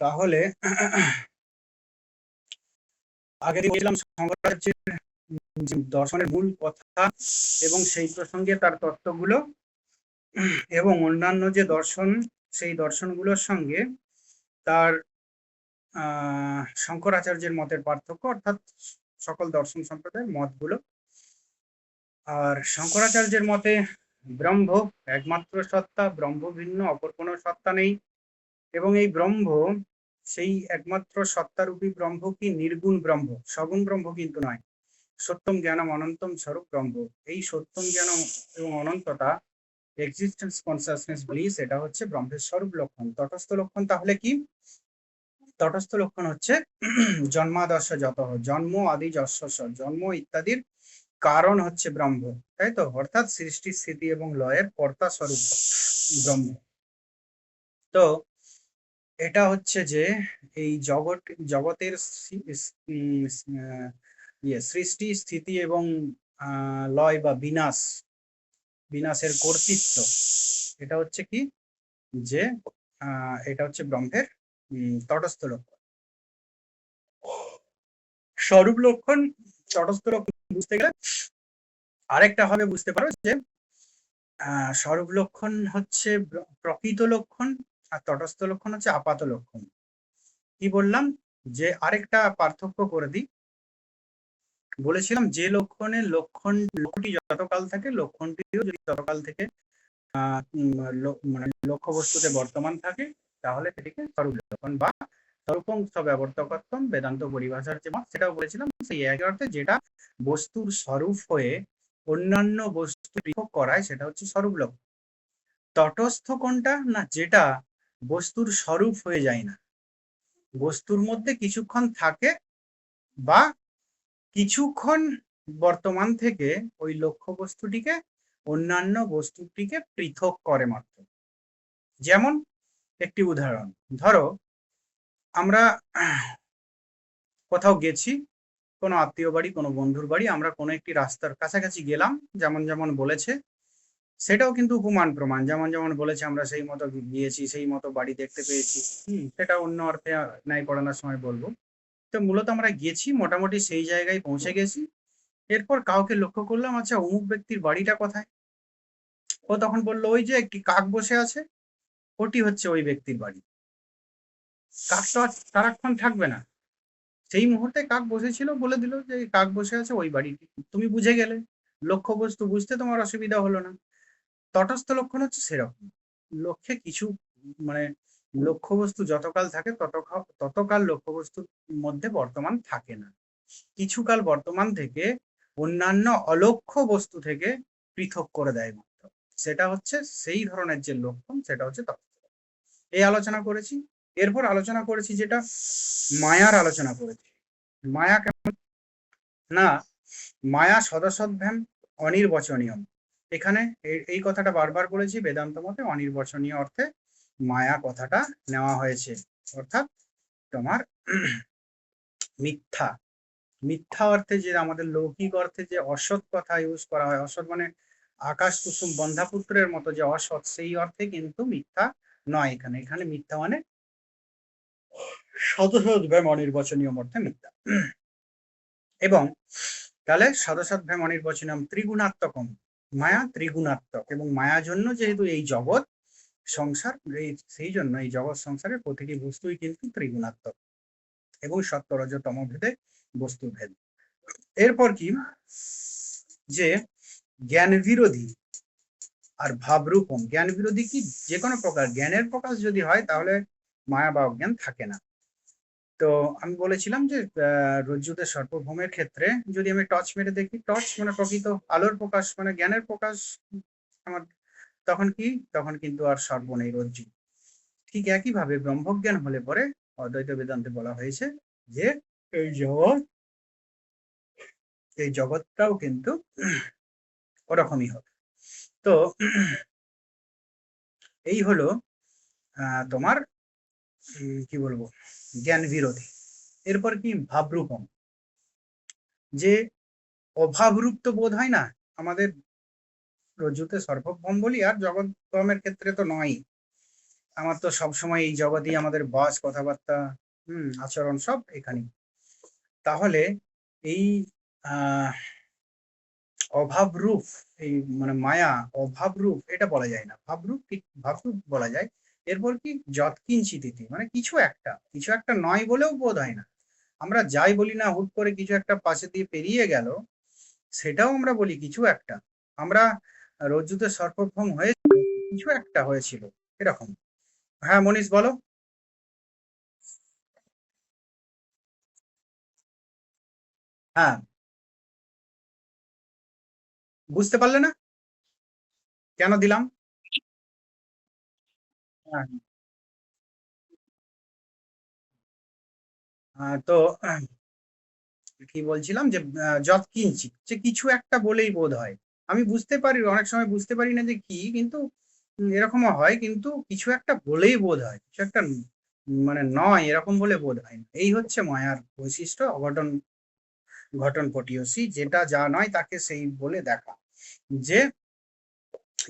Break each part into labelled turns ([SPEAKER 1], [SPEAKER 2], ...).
[SPEAKER 1] তাহলে আগে বলছিলাম শঙ্করাচার্যের দর্শনের মূল কথা এবং সেই প্রসঙ্গে তার তত্ত্বগুলো এবং অন্যান্য যে দর্শন, সেই দর্শনগুলোর সঙ্গে তার শঙ্করাচার্যের মতের পার্থক্য, অর্থাৎ সকল দর্শন সম্প্রদায়ের মতগুলো। আর শঙ্করাচার্যের মতে ব্রহ্ম একমাত্র সত্তা, ব্রহ্ম ভিন্ন অপর কোনো সত্তা নেই। এবং এই ব্রহ্ম, সেই একমাত্র সত্তারূপী ব্রহ্ম কি নির্গুণ ব্রহ্ম, সগুণ ব্রহ্ম কিন্তু নয়। সত্যম জ্ঞানম অনন্তম স্বরূপ ব্রহ্ম। এই সত্যম জ্ঞানম এবং অনন্ততা, এক্সিস্টেন্স কনসাসনেস ব্লিস, এটা হচ্ছে ব্রহ্মের স্বরূপ লক্ষণ। তটস্থ লক্ষণ তাহলে কি? তটস্থ লক্ষণ হচ্ছে জন্মাদর্শ যত, জন্ম আদি যশ, জন্ম ইত্যাদির কারণ হচ্ছে ব্রহ্ম, তাই তো? অর্থাৎ সৃষ্টি স্থিতি এবং লয়ের কর্তা স্বরূপ ব্রহ্ম। তো এটা হচ্ছে যে এই জগতের সৃষ্টি স্থিতি এবং লয় বা বিনাশের কর্তৃত্ব, এটা হচ্ছে কি? যে এটা হচ্ছে ব্রহ্মের তটস্থ লক্ষণ। স্বরূপ লক্ষণ, তটস্থ লক্ষণ বুঝতে গেলে আরেকটা হবে বুঝতে পারো যে স্বরূপ লক্ষণ হচ্ছে প্রকৃত লক্ষণ, আর তটস্থ লক্ষণ হচ্ছে আপাত লক্ষণ। কি বললাম? যে আরেকটা পার্থক্য করে দিই। বলেছিলাম যে লক্ষণটি যতকাল থাকে, লক্ষণটিও যদি ততকাল থেকে মানে লক্ষ্য বস্তুতে বর্তমান থাকে, তাহলে সেটিকে স্বরূপ লক্ষণ বা স্বরূপং স্বব্যবর্তকত্বম বেদান্ত পরিভাষার যে মত, সেটাও বলেছিলাম। সেই একই অর্থে যেটা বস্তুর স্বরূপ হয়ে অন্যান্য বস্তু পৃথক করায়, সেটা হচ্ছে স্বরূপ লক্ষণ। তটস্থ কোনটা? না, যেটা বস্তুর স্বরূপ হয়ে যায় না, বস্তুর মধ্যে কিছুক্ষণ থাকে বা কিছুক্ষণ বর্তমান থেকে ওই লক্ষ্য বস্তুটিকে অন্যান্য বস্তুটিকে পৃথক করে মাত্র। যেমন একটি উদাহরণ ধরো, আমরা কোথাও গেছি, কোনো আত্মীয় বাড়ি, কোনো বন্ধুর বাড়ি, আমরা কোনো একটি রাস্তার কাছাকাছি গেলাম, যেমন যেমন বলেছে, সেটাও কিন্তু উপমান প্রমাণ। যেমন যেমন বলেছে আমরা সেই মতো গিয়েছি, সেই মতো বাড়ি দেখতে পেয়েছি। সেটা অন্য অর্থে ন্যায় পড়ানোর সময় বলবো। তো মূলত আমরা গেছি, মোটামুটি সেই জায়গায় পৌঁছে গেছি। এরপর কাউকে লক্ষ্য করলাম, আচ্ছা অমুক ব্যক্তির বাড়িটা কোথায়? ও তখন বললো, ওই যে একটি কাক বসে আছে, ওটি হচ্ছে ওই ব্যক্তির বাড়ি। কাক তো আর সারাক্ষণ থাকবে না, সেই মুহূর্তে কাক বসেছিল, বলে দিল যে কাক বসে আছে ওই বাড়িটি, তুমি বুঝে গেলে, লক্ষ্য বস্তু বুঝতে তোমার অসুবিধা হলো না। তটস্থ লক্ষণ হচ্ছে সেরকম, লক্ষ্যে কিছু মানে লক্ষ্য বস্তু যতকাল থাকে ততকাল লক্ষ্য বস্তুর মধ্যে বর্তমান থাকে না, কিছুকাল বর্তমান থেকে অন্যান্য অলক্ষ্য বস্তু থেকে পৃথক করে দেয় মাত্র। সেটা হচ্ছে সেই ধরনের যে লক্ষণ, সেটা হচ্ছে তটস্থ। এই আলোচনা করেছি। এরপর আলোচনা করেছি যেটা মায়ার আলোচনা করেছি। মায়া কেমন? না, মায়া সদসদ্ভ্যাম অনির্বচনীয়। এখানে এই কথাটা বারবার বলেছি, বেদান্ত মতে অনির্বচনীয় অর্থে মায়া কথাটা নেওয়া হয়েছে, অর্থাৎ তোমার মিথ্যা। মিথ্যা অর্থে যে আমাদের লৌকিক অর্থে যে অসৎ কথা ইউজ করা হয়, অসৎ মানে আকাশ কুসুম বন্ধাপুত্রের মতো যে অসৎ, সেই অর্থে কিন্তু মিথ্যা নয়। এখানে এখানে মিথ্যা মানে সদসদ্ভ্যাম অনির্বচনীয় অর্থে মিথ্যা। এবং তাহলে সদসদ্ভ্যাম অনির্বচনীয় ত্রিগুণাত্মকম, মায়া ত্রিগুণাত্মক, এবং মায়ার জন্য যেহেতু এই জগৎ সংসার, সেই জন্য এই জগৎ সংসারের প্রতিটি বস্তুই কিন্তু ত্রিগুণাত্মক এবং সত্য রজ তম ভেদে বস্তু ভেদ। এরপর কি? যে জ্ঞান বিরোধী আর ভাবরূপম। জ্ঞান বিরোধী কি? যে কোনো প্রকার জ্ঞানের প্রকাশ যদি হয়, তাহলে মায়া বা অজ্ঞান থাকে না। তো আমি বলেছিলাম যে রজ্জুতে সর্পভৌমের ক্ষেত্রে যদি আমি টর্চ মেরে দেখি, টর্চ মানে প্রকৃত আলোর প্রকাশ, মানে জ্ঞানের প্রকাশ আমার, তখন কি? তখন কিন্তু আর সর্প নেই, রজ্জু। ঠিক একইভাবে ব্রহ্মজ্ঞান হলে পরে অদ্বৈত বেদান্তে বলা হয়েছে যে এই জগৎটাও কিন্তু ওরকমই হবে। তো এই হলো তোমার কি বলবো, জ্ঞান বিরোধী। এরপর কি? ভাবরূপম। যে অভাবরূপ তো বোধ হয় না আমাদের, রজ্জুতে সর্বভৌম বলি আর জগৎ ক্ষেত্রে তো নয়। আমার তো সবসময় এই জগতেই আমাদের বাস, কথাবার্তা, আচরণ সব এখানেই। তাহলে এই আহ অভাবরূপ, এই মানে মায়া অভাবরূপ এটা বলা যায় না, ভাবরূপ ভাবরূপ বলা যায়। এরপর কি যৎকিঞ্চিত ইতি, মানে কিছু একটা নয় বলেও বোধ হয় না। আমরা যাই বলি না, হুট করে কিছু একটা পাশে দিয়ে পেরিয়ে গেল, সেটাও আমরা বলি কিছু একটা। আমরা রজ্জুতে সর্পভ্রম হয়ে কিছু একটা হয়েছিল এরকম। হ্যাঁ মনীষ বলো। হ্যাঁ, বুঝতে পারলে না কেন দিলাম? হ্যাঁ, তো কি বলছিলাম যে যৎকিঞ্চিৎ, যে কিছু একটা বলেই বোধ হয়। আমি বুঝতে পারি, অনেক সময় বুঝতে পারি না যে কি, কিন্তু এরকমও হয়, কিন্তু কিছু একটা বলেই বোধ হয়, কিছু একটা মানে নয় এরকম বলে বোধ হয় না। এই হচ্ছে মায়ার বৈশিষ্ট্য, অঘটন ঘটন পটিয়সী, যেটা যা নয় তাকে সেই বলে দেখা, যে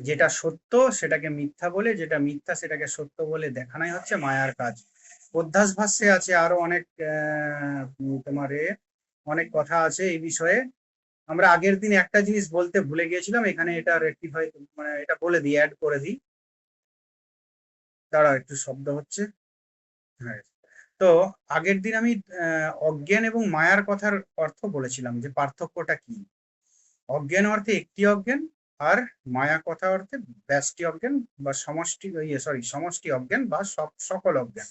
[SPEAKER 1] যেটা সত্য সেটাকে মিথ্যা বলে, যেটা মিথ্যা সেটাকে সত্য বলে দেখানোই হচ্ছে মায়ার কাজ। অধ্যাস ভাষ্যে আছে আরো অনেক তোমার অনেক কথা আছে এই বিষয়ে। আমরা আগের দিন একটা জিনিস বলতে ভুলে গিয়েছিলাম, এখানে এটা রেক্টিফাই, মানে এটা বলে দিই, অ্যাড করে দিই। দাঁড়াও, একটু শব্দ হচ্ছে। হ্যাঁ, তো আগের দিন আমি অজ্ঞান এবং মায়ার কথার অর্থ বলেছিলাম, যে পার্থক্যটা কি। অজ্ঞান অর্থে একটি অজ্ঞান, আর মায়া কথা অর্থে ব্যষ্টি অজ্ঞান বা সমষ্টি, সমষ্টি অজ্ঞান বা সকল অজ্ঞান।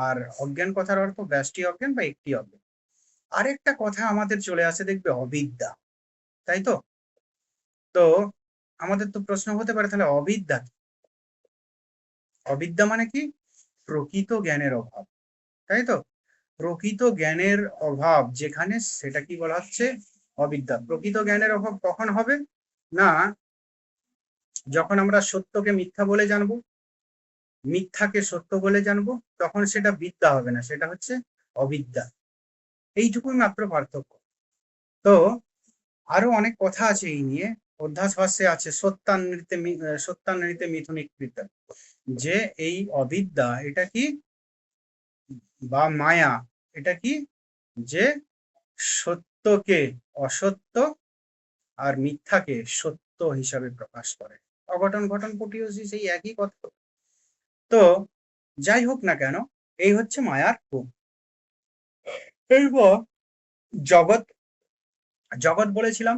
[SPEAKER 1] আর অজ্ঞান কথার অর্থ ব্যষ্টি অজ্ঞান বা একটি অজ্ঞান। আরেকটা কথা আমাদের চলে আসে দেখবে, অবিদ্যা, তাই তো? তো আমাদের তো প্রশ্ন হতে পারে, তাহলে অবিদ্যা কি? অবিদ্যা মানে কি? প্রকৃত জ্ঞানের অভাব, তাই তো? প্রকৃত জ্ঞানের অভাব যেখানে, সেটা কি বলা হচ্ছে? অবিদ্যা। প্রকৃত জ্ঞানের অভাব কখন হবে? না, যখন আমরা সত্যকে মিথ্যা বলে জানবো, মিথ্যাকে সত্য বলে জানবো, তখন সেটা বিদ্যা হবে না, সেটা হচ্ছে অবিদ্যা। এইটুকুই মাত্র পার্থক্য। তো আরো অনেক কথা আছে এই নিয়ে। অধ্যাস ভাষ্যে আছে সত্যানৃতে মিথুনিক কৃত, যে এই অবিদ্যা এটা কি, বা মায়া এটা কি, যে সত্যকে অসত্য আর মিথ্যাকে সত্য হিসাবে প্রকাশ করে। অঘটন ঘটন পটিয়সী সেই একই কথা। তো যাই হোক না কেন, এই হচ্ছে মায়ার রূপ। এরপর জগৎ, জগৎ বলেছিলাম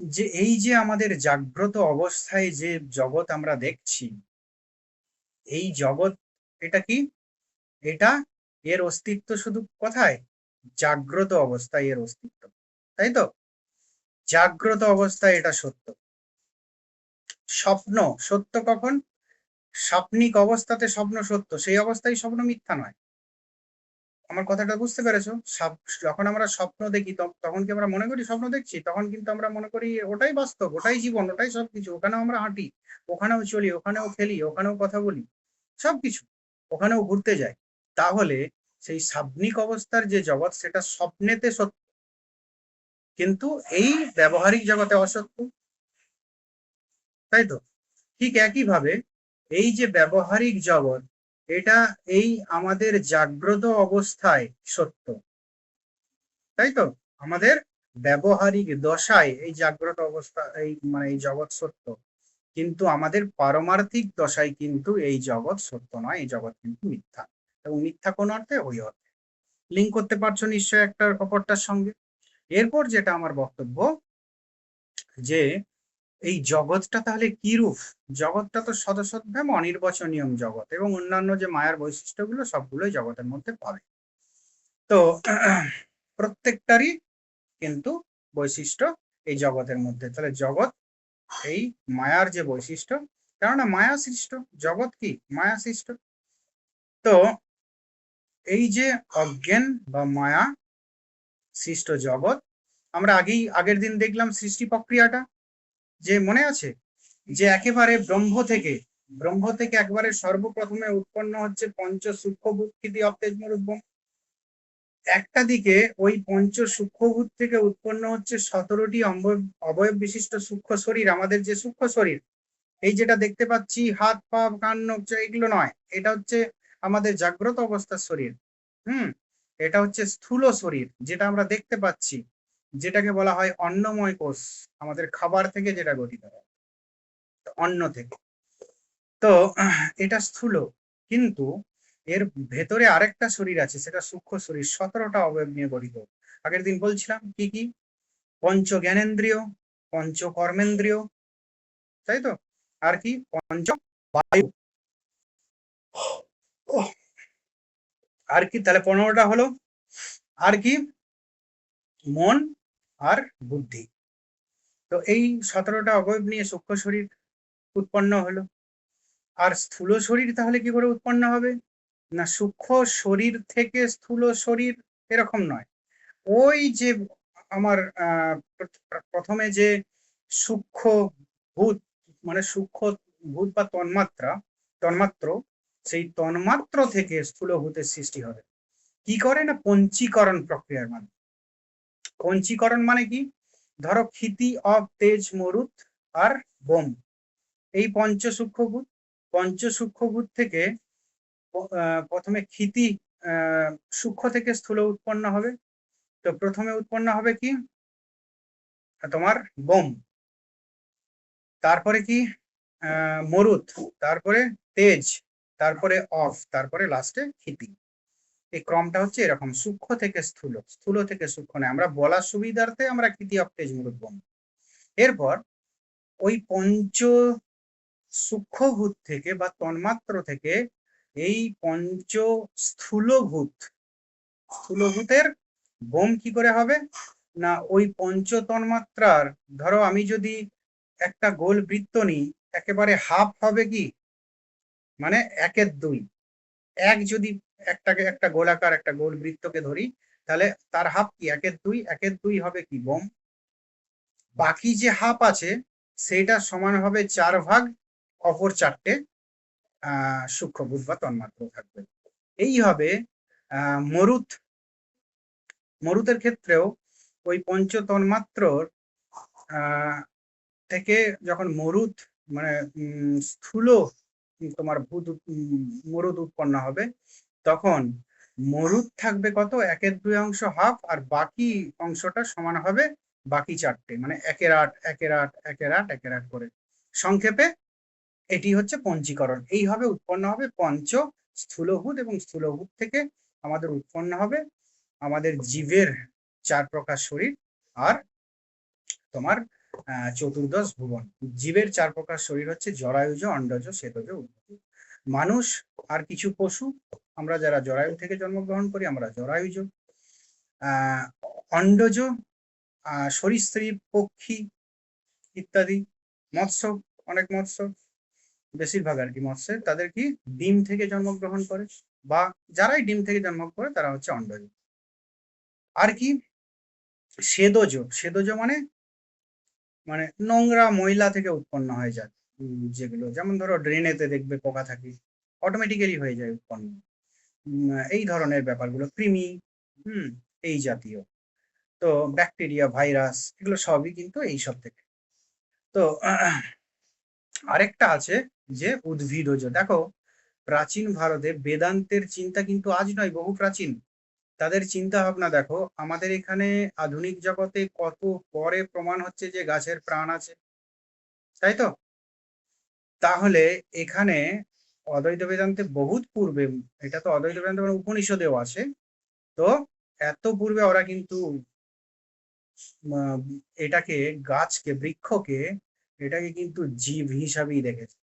[SPEAKER 1] যে এই যে আমাদের জাগ্রত অবস্থায় যে জগৎ আমরা দেখছি, এই জগৎ এটা কি? এটা, এর অস্তিত্ব শুধু কোথায়? জাগ্রত অবস্থায় এর অস্তিত্ব, তাই তো? জাগ্রত অবস্থায় এটা সত্য। স্বপ্ন সত্য কখন? স্বপ্নিক অবস্থাতে স্বপ্ন সত্য, সেই অবস্থায় স্বপ্ন মিথ্যা নয়। আমার কথাটা বুঝতে পেরেছো? যখন আমরা স্বপ্ন দেখি, তখন কি আমরা মনে করি স্বপ্ন দেখছি? তখন কিন্তু আমরা মনে করি ওটাই বাস্তব, ওটাই জীবন, ওটাই সবকিছু। ওখানেও আমরা হাঁটি, ওখানেও চলি, ওখানেও খেলি, ওখানেও কথা বলি, সবকিছু, ওখানেও ঘুরতে যাই। তাহলে সেই স্বাপ্নিক অবস্থার যে জগৎ, সেটা স্বপ্নেতে সত্য, কিন্তু এই ব্যবহারিক জগতে অসত্য, তাই তো? ঠিক একইভাবে এই যে ব্যবহারিক জগৎ, এটা এই আমাদের জাগ্রত অবস্থায় সত্য, তাই তো? আমাদের ব্যবহারিক দশায় এই জাগ্রত অবস্থা, এই মানে এই জগৎ সত্য, কিন্তু আমাদের পারমার্থিক দশায় কিন্তু এই জগৎ সত্য নয়, এই জগৎ কিন্তু মিথ্যা। এবং মিথ্যা কোন অর্থে? ওই অর্থে। লিঙ্ক করতে পারছো নিশ্চয় একটা অপরটার সঙ্গে। এরপর যেটা আমার বক্তব্য, যে এই জগৎটা তাহলে কি রূপ? জগৎটা তো সদসদ্ভাব অনির্বচনীয় জগৎ, এবং অন্যান্য যে মায়ার বৈশিষ্ট্যগুলো সবগুলোই জগতের মধ্যে পাবে। তো প্রত্যেকটারই কিন্তু বৈশিষ্ট্য এই জগতের মধ্যে। তাহলে জগৎ এই মায়ার যে বৈশিষ্ট্য, কেননা মায়া সৃষ্ট জগৎ, কি মায়া সৃষ্ট। তো এই যে অজ্ঞান বা মায়া সৃষ্ট জগৎ, আমরা আগের দিন দেখলাম সৃষ্টি প্রক্রিয়াটা, যে মনে আছে, যে একেবারে ব্রহ্ম থেকে একবারে সর্বপ্রথমে উৎপন্ন হচ্ছে পঞ্চ সূক্ষ্মভূত অপ্তেজমরূপম। একটা দিকে ওই পঞ্চ সূক্ষ্মভূত থেকে উৎপন্ন হচ্ছে 17টি অবয়ব বিশিষ্ট সূক্ষ্ম শরীর, আমাদের যে সূক্ষ্ম শরীর, এই যেটা দেখতে পাচ্ছি হাত পা কান নখ এগুলো নয়, এটা হচ্ছে আমাদের জাগ্রত অবস্থার শরীর। এটা হচ্ছে স্থূল শরীর, যেটা আমরা দেখতে পাচ্ছি, যেটাকে বলা হয় অন্নময় কোষ, আমাদের খাবার থেকে যেটা গঠিত হয়, অন্ন থেকে। তো এটা স্থূল, কিন্তু এর ভেতরে আরেকটা শরীর আছে, সেটা সূক্ষ্ম শরীর, 17টা অবয়ব নিয়ে গঠিত। আগের দিন বলছিলাম কি কি, পঞ্চ জ্ঞানেন্দ্রিয়, পঞ্চ কর্মেন্দ্রিয়, তাই তো, আর কি পঞ্চ বায়ু, আর কি, তাহলে 15টা হলো। আর কি, মন আর বুদ্ধি। তো এই 17টা অবয়ব নিয়ে সূক্ষ্ম শরীর উৎপন্ন হলো। আর স্থূল শরীর তাহলে কি করে উৎপন্ন হবে? না, সূক্ষ্ম শরীর থেকে স্থূল শরীর এরকম নয়। ওই যে আমার প্রথমে যে সূক্ষ্ম ভূত, মানে সূক্ষ্ম ভূত বা তন্মাত্র, সেই তন্মাত্র থেকে স্থূল ভূতের সৃষ্টি হবে। কি করে? না, পঞ্চীকরণ প্রক্রিয়ার মাধ্যমে। পঞ্চীকরণ মানে কি? ধরো ক্ষিতি, অব, তেজ, মরুত আর বোম, এই পঞ্চ সূক্ষ্মভূত থেকে প্রথমে ক্ষিতি সূক্ষ্ম থেকে স্থূল উৎপন্ন হবে। তো প্রথমে উৎপন্ন হবে কি তোমার বোম, তারপরে কি মরুত, তারপরে তেজ, তারপরে অফ, তারপরে লাস্টে ক্ষিতি। এই ক্রমটা হচ্ছে এরকম, সূক্ষ্ম থেকে স্থূল, স্থূল থেকে সূক্ষ্ম নয়, আমরা বলার সুবিধার্থে আমরা ক্ষিতি, অফ, তেজ, মরুত, বোম। এরপর ওই পঞ্চ সূক্ষ্মভূত থেকে বা তন্মাত্র থেকে এই পঞ্চ স্থূলভূতের বোম কি করে হবে? না, ওই পঞ্চ তন্মাত্রার, ধরো আমি যদি একটা গোল বৃত্ত নিই, একেবারে হাফ হবে কি, মানে 1/2। এক যদি একটা গোলাকার একটা গোল বৃত্তকে ধরি, তাহলে তার হাফ কি 1/2, 1/2 হবে কি বোম। বাকি যে হাফ আছে সেটা সমান হবে 4 ভাগ, অপর 4টে সূক্ষ্মভূত বা তন্মাত্র থাকবে। এই হবে মরুতের ক্ষেত্রেও ওই পঞ্চ তন্মাত্রর থেকে যখন মরুত, মানে স্থূল তোমার মরুত উৎপন্ন হবে, তখন মরুত থাকবে কত, 1/2 অংশ হাফ, আর বাকি অংশটা সমান হবে বাকি 4টে, মানে 1/8, 1/8, 1/8, 1/8 করে। সংক্ষেপে এটি হচ্ছে পঞ্চীকরণ। এইভাবে উৎপন্ন হবে পঞ্চ স্থূলভূত, এবং স্থূলভূত থেকে আমাদের উৎপন্ন হবে আমাদের জীবের 4 প্রকার শরীর, আর তোমার চতুর্দশ ভুবন। জীবের 4 প্রকার শরীর হচ্ছে জরায়ুজ, অন্ডজ, শ্বেতজ, উদ্ভিদ। মানুষ আর কিছু পশু, আমরা যারা জরায়ু থেকে জন্মগ্রহণ করি আমরা জরায়ুজ, অন্ডজ সরীসৃপ, পক্ষী ইত্যাদি, মৎস্য, অনেক মৎস্য, বেশিরভাগ আর কি মৎস্য, তাদের কি ডিম থেকে জন্মগ্রহণ করে, বা যারাই ডিম থেকে জন্ম করে তারা হচ্ছে অন্ডজ। আর কি স্বেদজ, স্বেদজ মানে মানে নোংরা ময়লা থেকে উৎপন্ন হয়ে যায়, যেগুলো যেমন ধরো ড্রেনেতে দেখবে পোকা থাকে, অটোমেটিক্যালি হয়ে যায় উৎপন্ন, এই ধরনের ব্যাপারগুলো, কৃমি, এই জাতীয়। তো ব্যাকটেরিয়া, ভাইরাস, এগুলো সবই কিন্তু এইসব থেকে। তো আরেকটা আছে যে উদ্ভিদজ। দেখো, প্রাচীন ভারতে বেদান্তের চিন্তা কিন্তু আজ নয়, বহু প্রাচীন। তাদের চিন্তা ভাবনা দেখো, আমাদের এখানে আধুনিক জগতে কত পরে প্রমাণ হচ্ছে যে গাছের প্রাণ আছে, তাই তো। তাহলে এখানে অদ্বৈত বেদান্তে বহুত পূর্বে, এটা তো অদ্বৈত বেদান্ত মানে উপনিষদেও আছে, তো এত পূর্বে ওরা কিন্তু এটাকে, গাছকে, বৃক্ষকে, এটাকে কিন্তু জীব হিসাবেই দেখেছে,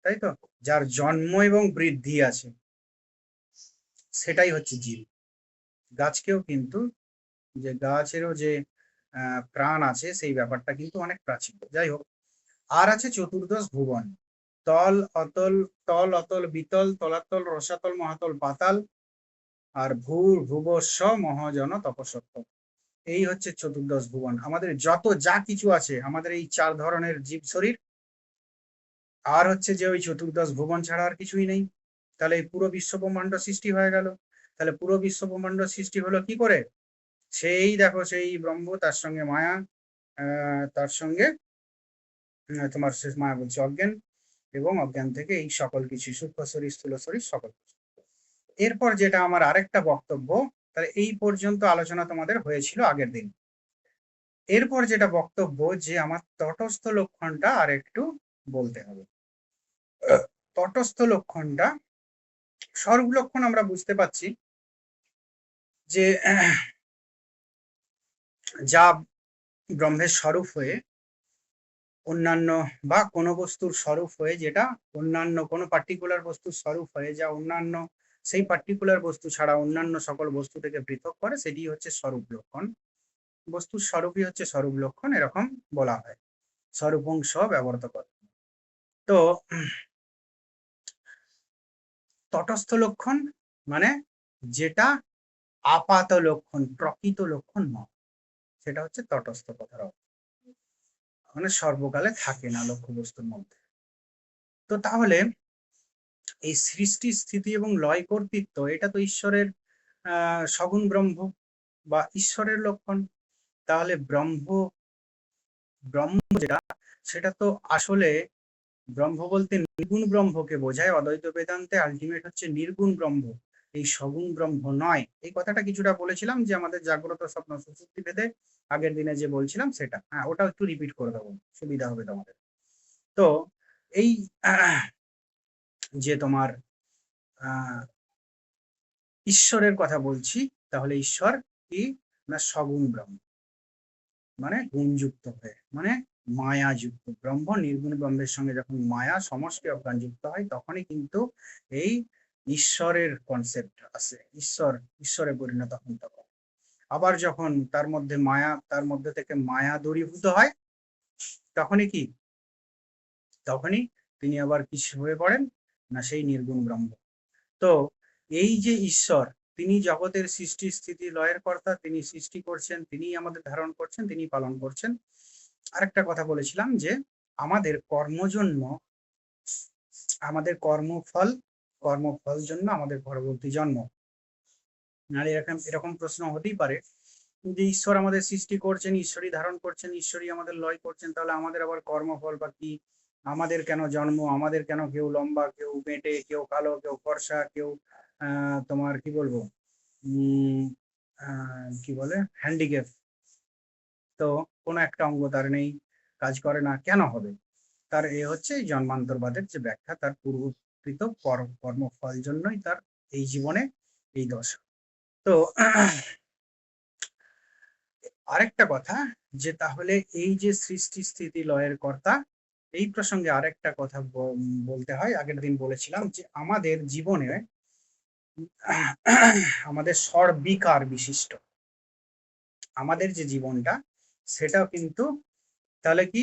[SPEAKER 1] তাই তো, যার জন্ম এবং বৃদ্ধি আছে, সেটাই হচ্ছে জীব। গাছকেও কিন্তু, যে গাছেরও যে প্রাণ আছে, সেই ব্যাপারটা কিন্তু অনেক প্রাচীন। যাই হোক, আর আছে চতুর্দশ ভুবন, তল অতল, তল অতল বিতল, তলাতল রসাতল মহাতল পাতাল, আর ভূর ভুবস্ব মহাজন তপসত্ব। এই হচ্ছে চতুর্দশ ভুবন। আমাদের যত যা কিছু আছে, আমাদের এই 4 ধরনের জীব শরীর, আর হচ্ছে যে ওই চতুর্দশ ভুবন ছাড়া আর কিছুই নেই। তাহলে এই পুরো বিশ্ব ব্রহ্মাণ্ড সৃষ্টি হয়ে গেল। তাহলে পুরো বিশ্ব ব্রহ্মাণ্ড সৃষ্টি হলো কি করে? সেই দেখো, সেই ব্রহ্ম, তার সঙ্গে মায়া, তার সঙ্গে তোমার শেষ মায়া বলছে অজ্ঞান, এবং অজ্ঞান থেকে এই সকল কিছু সূক্ষ্ম শরীর, স্থূল শরীর, সকল কিছু। এরপর যেটা আমার আরেকটা বক্তব্য, তাহলে এই পর্যন্ত আলোচনা তোমাদের হয়েছিল আগের দিন। এরপর যেটা বক্তব্য যে আমার তটস্থ লক্ষণটা আর একটু বলতে হবে। তটস্থ লক্ষণটা, স্বরূপ লক্ষণ আমরা বুঝতে পারছি যে যা ব্রহ্মের স্বরূপ হয়ে অন্যান্য বা কোনো বস্তুর স্বরূপ হয়ে, যেটা অন্যান্য কোনো পার্টিকুলার বস্তুর স্বরূপ হয়ে যা অন্যান্য সেই পার্টিকুলার বস্তু ছাড়া অন্যান্য সকল বস্তু থেকে পৃথক করে, সেটি হচ্ছে স্বরূপ লক্ষণ। বস্তুর স্বরূপই হচ্ছে স্বরূপ লক্ষণ, এরকম বলা হয়, স্বরূপংশ ব্যবহৃত করে। তো তটস্থ লক্ষণ মানে যেটা আপাত লক্ষণ, প্রকৃত লক্ষণ নয়, সেটা হচ্ছে তটস্থ কথার অর্থ, মানে সর্বকালে থাকে না লক্ষ্য বস্তুর মধ্যে। তো তাহলে এই সৃষ্টি, স্থিতি এবং লয় কর্তৃত্ব, এটা তো ঈশ্বরের সগুণ ব্রহ্ম বা ঈশ্বরের লক্ষণ। তাহলে ব্রহ্ম যেটা, সেটা তো আসলে ব্রহ্ম বলতে নির্গুণ ব্রহ্মকে বোঝায়। অদ্বৈত বেদান্তে আলটিমেট হচ্ছে নির্গুণ ব্রহ্ম, এই সগুণ ব্রহ্ম নয়। এই কথাটা কিছুটা বলেছিলাম যে আমাদের জাগ্রত স্বপ্ন সুষুপ্তি ভেদে, আগের দিনে যে বলছিলাম সেটা, হ্যাঁ ওটা একটু রিপিট করে দেবো, সুবিধা হবে তোমাদের। তো এই যে তোমার ঈশ্বরের কথা বলছি, তাহলে ঈশ্বর কি না সগুণ ব্রহ্ম, মানে গুণযুক্ত হয়ে, মানে মায়াযুক্ত ব্রহ্ম। নির্গুণ ব্রহ্মের সঙ্গে যখন মায়া সমষ্টি অজ্ঞান যুক্ত হয়, তখনই কিন্তু এই ঈশ্বরের কনসেপ্ট আসে, ঈশ্বরে পরিণত হন তখন। আবার যখন তার মধ্যে থেকে মায়া দূরীভূত হয়, তখনই কি, তখনই তিনি আবার কিছু হয়ে পড়েন না সেই নির্গুণ ব্রহ্ম। তো এই যে ঈশ্বর, তিনি জগতের সৃষ্টি, স্থিতি, লয়ের কর্তা, তিনি সৃষ্টি করছেন, তিনি আমাদের ধারণ করছেন, তিনি পালন করছেন। আরেকটা কথা বলেছিলাম যে আমাদের কর্মজন্য, আমাদের কর্মফল জন্য আমাদের পরবর্তী জন্ম। নাহলে এরকম প্রশ্ন হতেই পারে যে ঈশ্বর আমাদের সৃষ্টি করছেন, ঈশ্বরই ধারণ করছেন, ঈশ্বরই আমাদের লয় করছেন, তাহলে আমাদের আবার কর্মফল বা কি, আমাদের কেন জন্ম, আমাদের কেন কেউ লম্বা, কেউ বেঁটে, কেউ কালো, কেউ ফর্সা, কেউ তোমার কি বলবো কি বলে হ্যান্ডিক্যাপ, তো কোনো একটা অঙ্গ তার নেই, কাজ করে না, কেন হবে? তার এ হচ্ছে এই জন্মান্তরবাদের যে ব্যাখ্যা, তার পূর্বকৃত কর্মফল জন্যই তার এই জীবনে এই দশা। তো আরেকটা কথা যে তাহলে এই যে সৃষ্টি, স্থিতি, লয়ের কর্তা, এই প্রসঙ্গে আরেকটা কথা বলতে হয়। আগের দিন বলেছিলাম যে আমাদের জীবনে আমাদের সর্বিকার বিশিষ্ট আমাদের যে জীবনটা, সেটাও কিন্তু তাহলে কি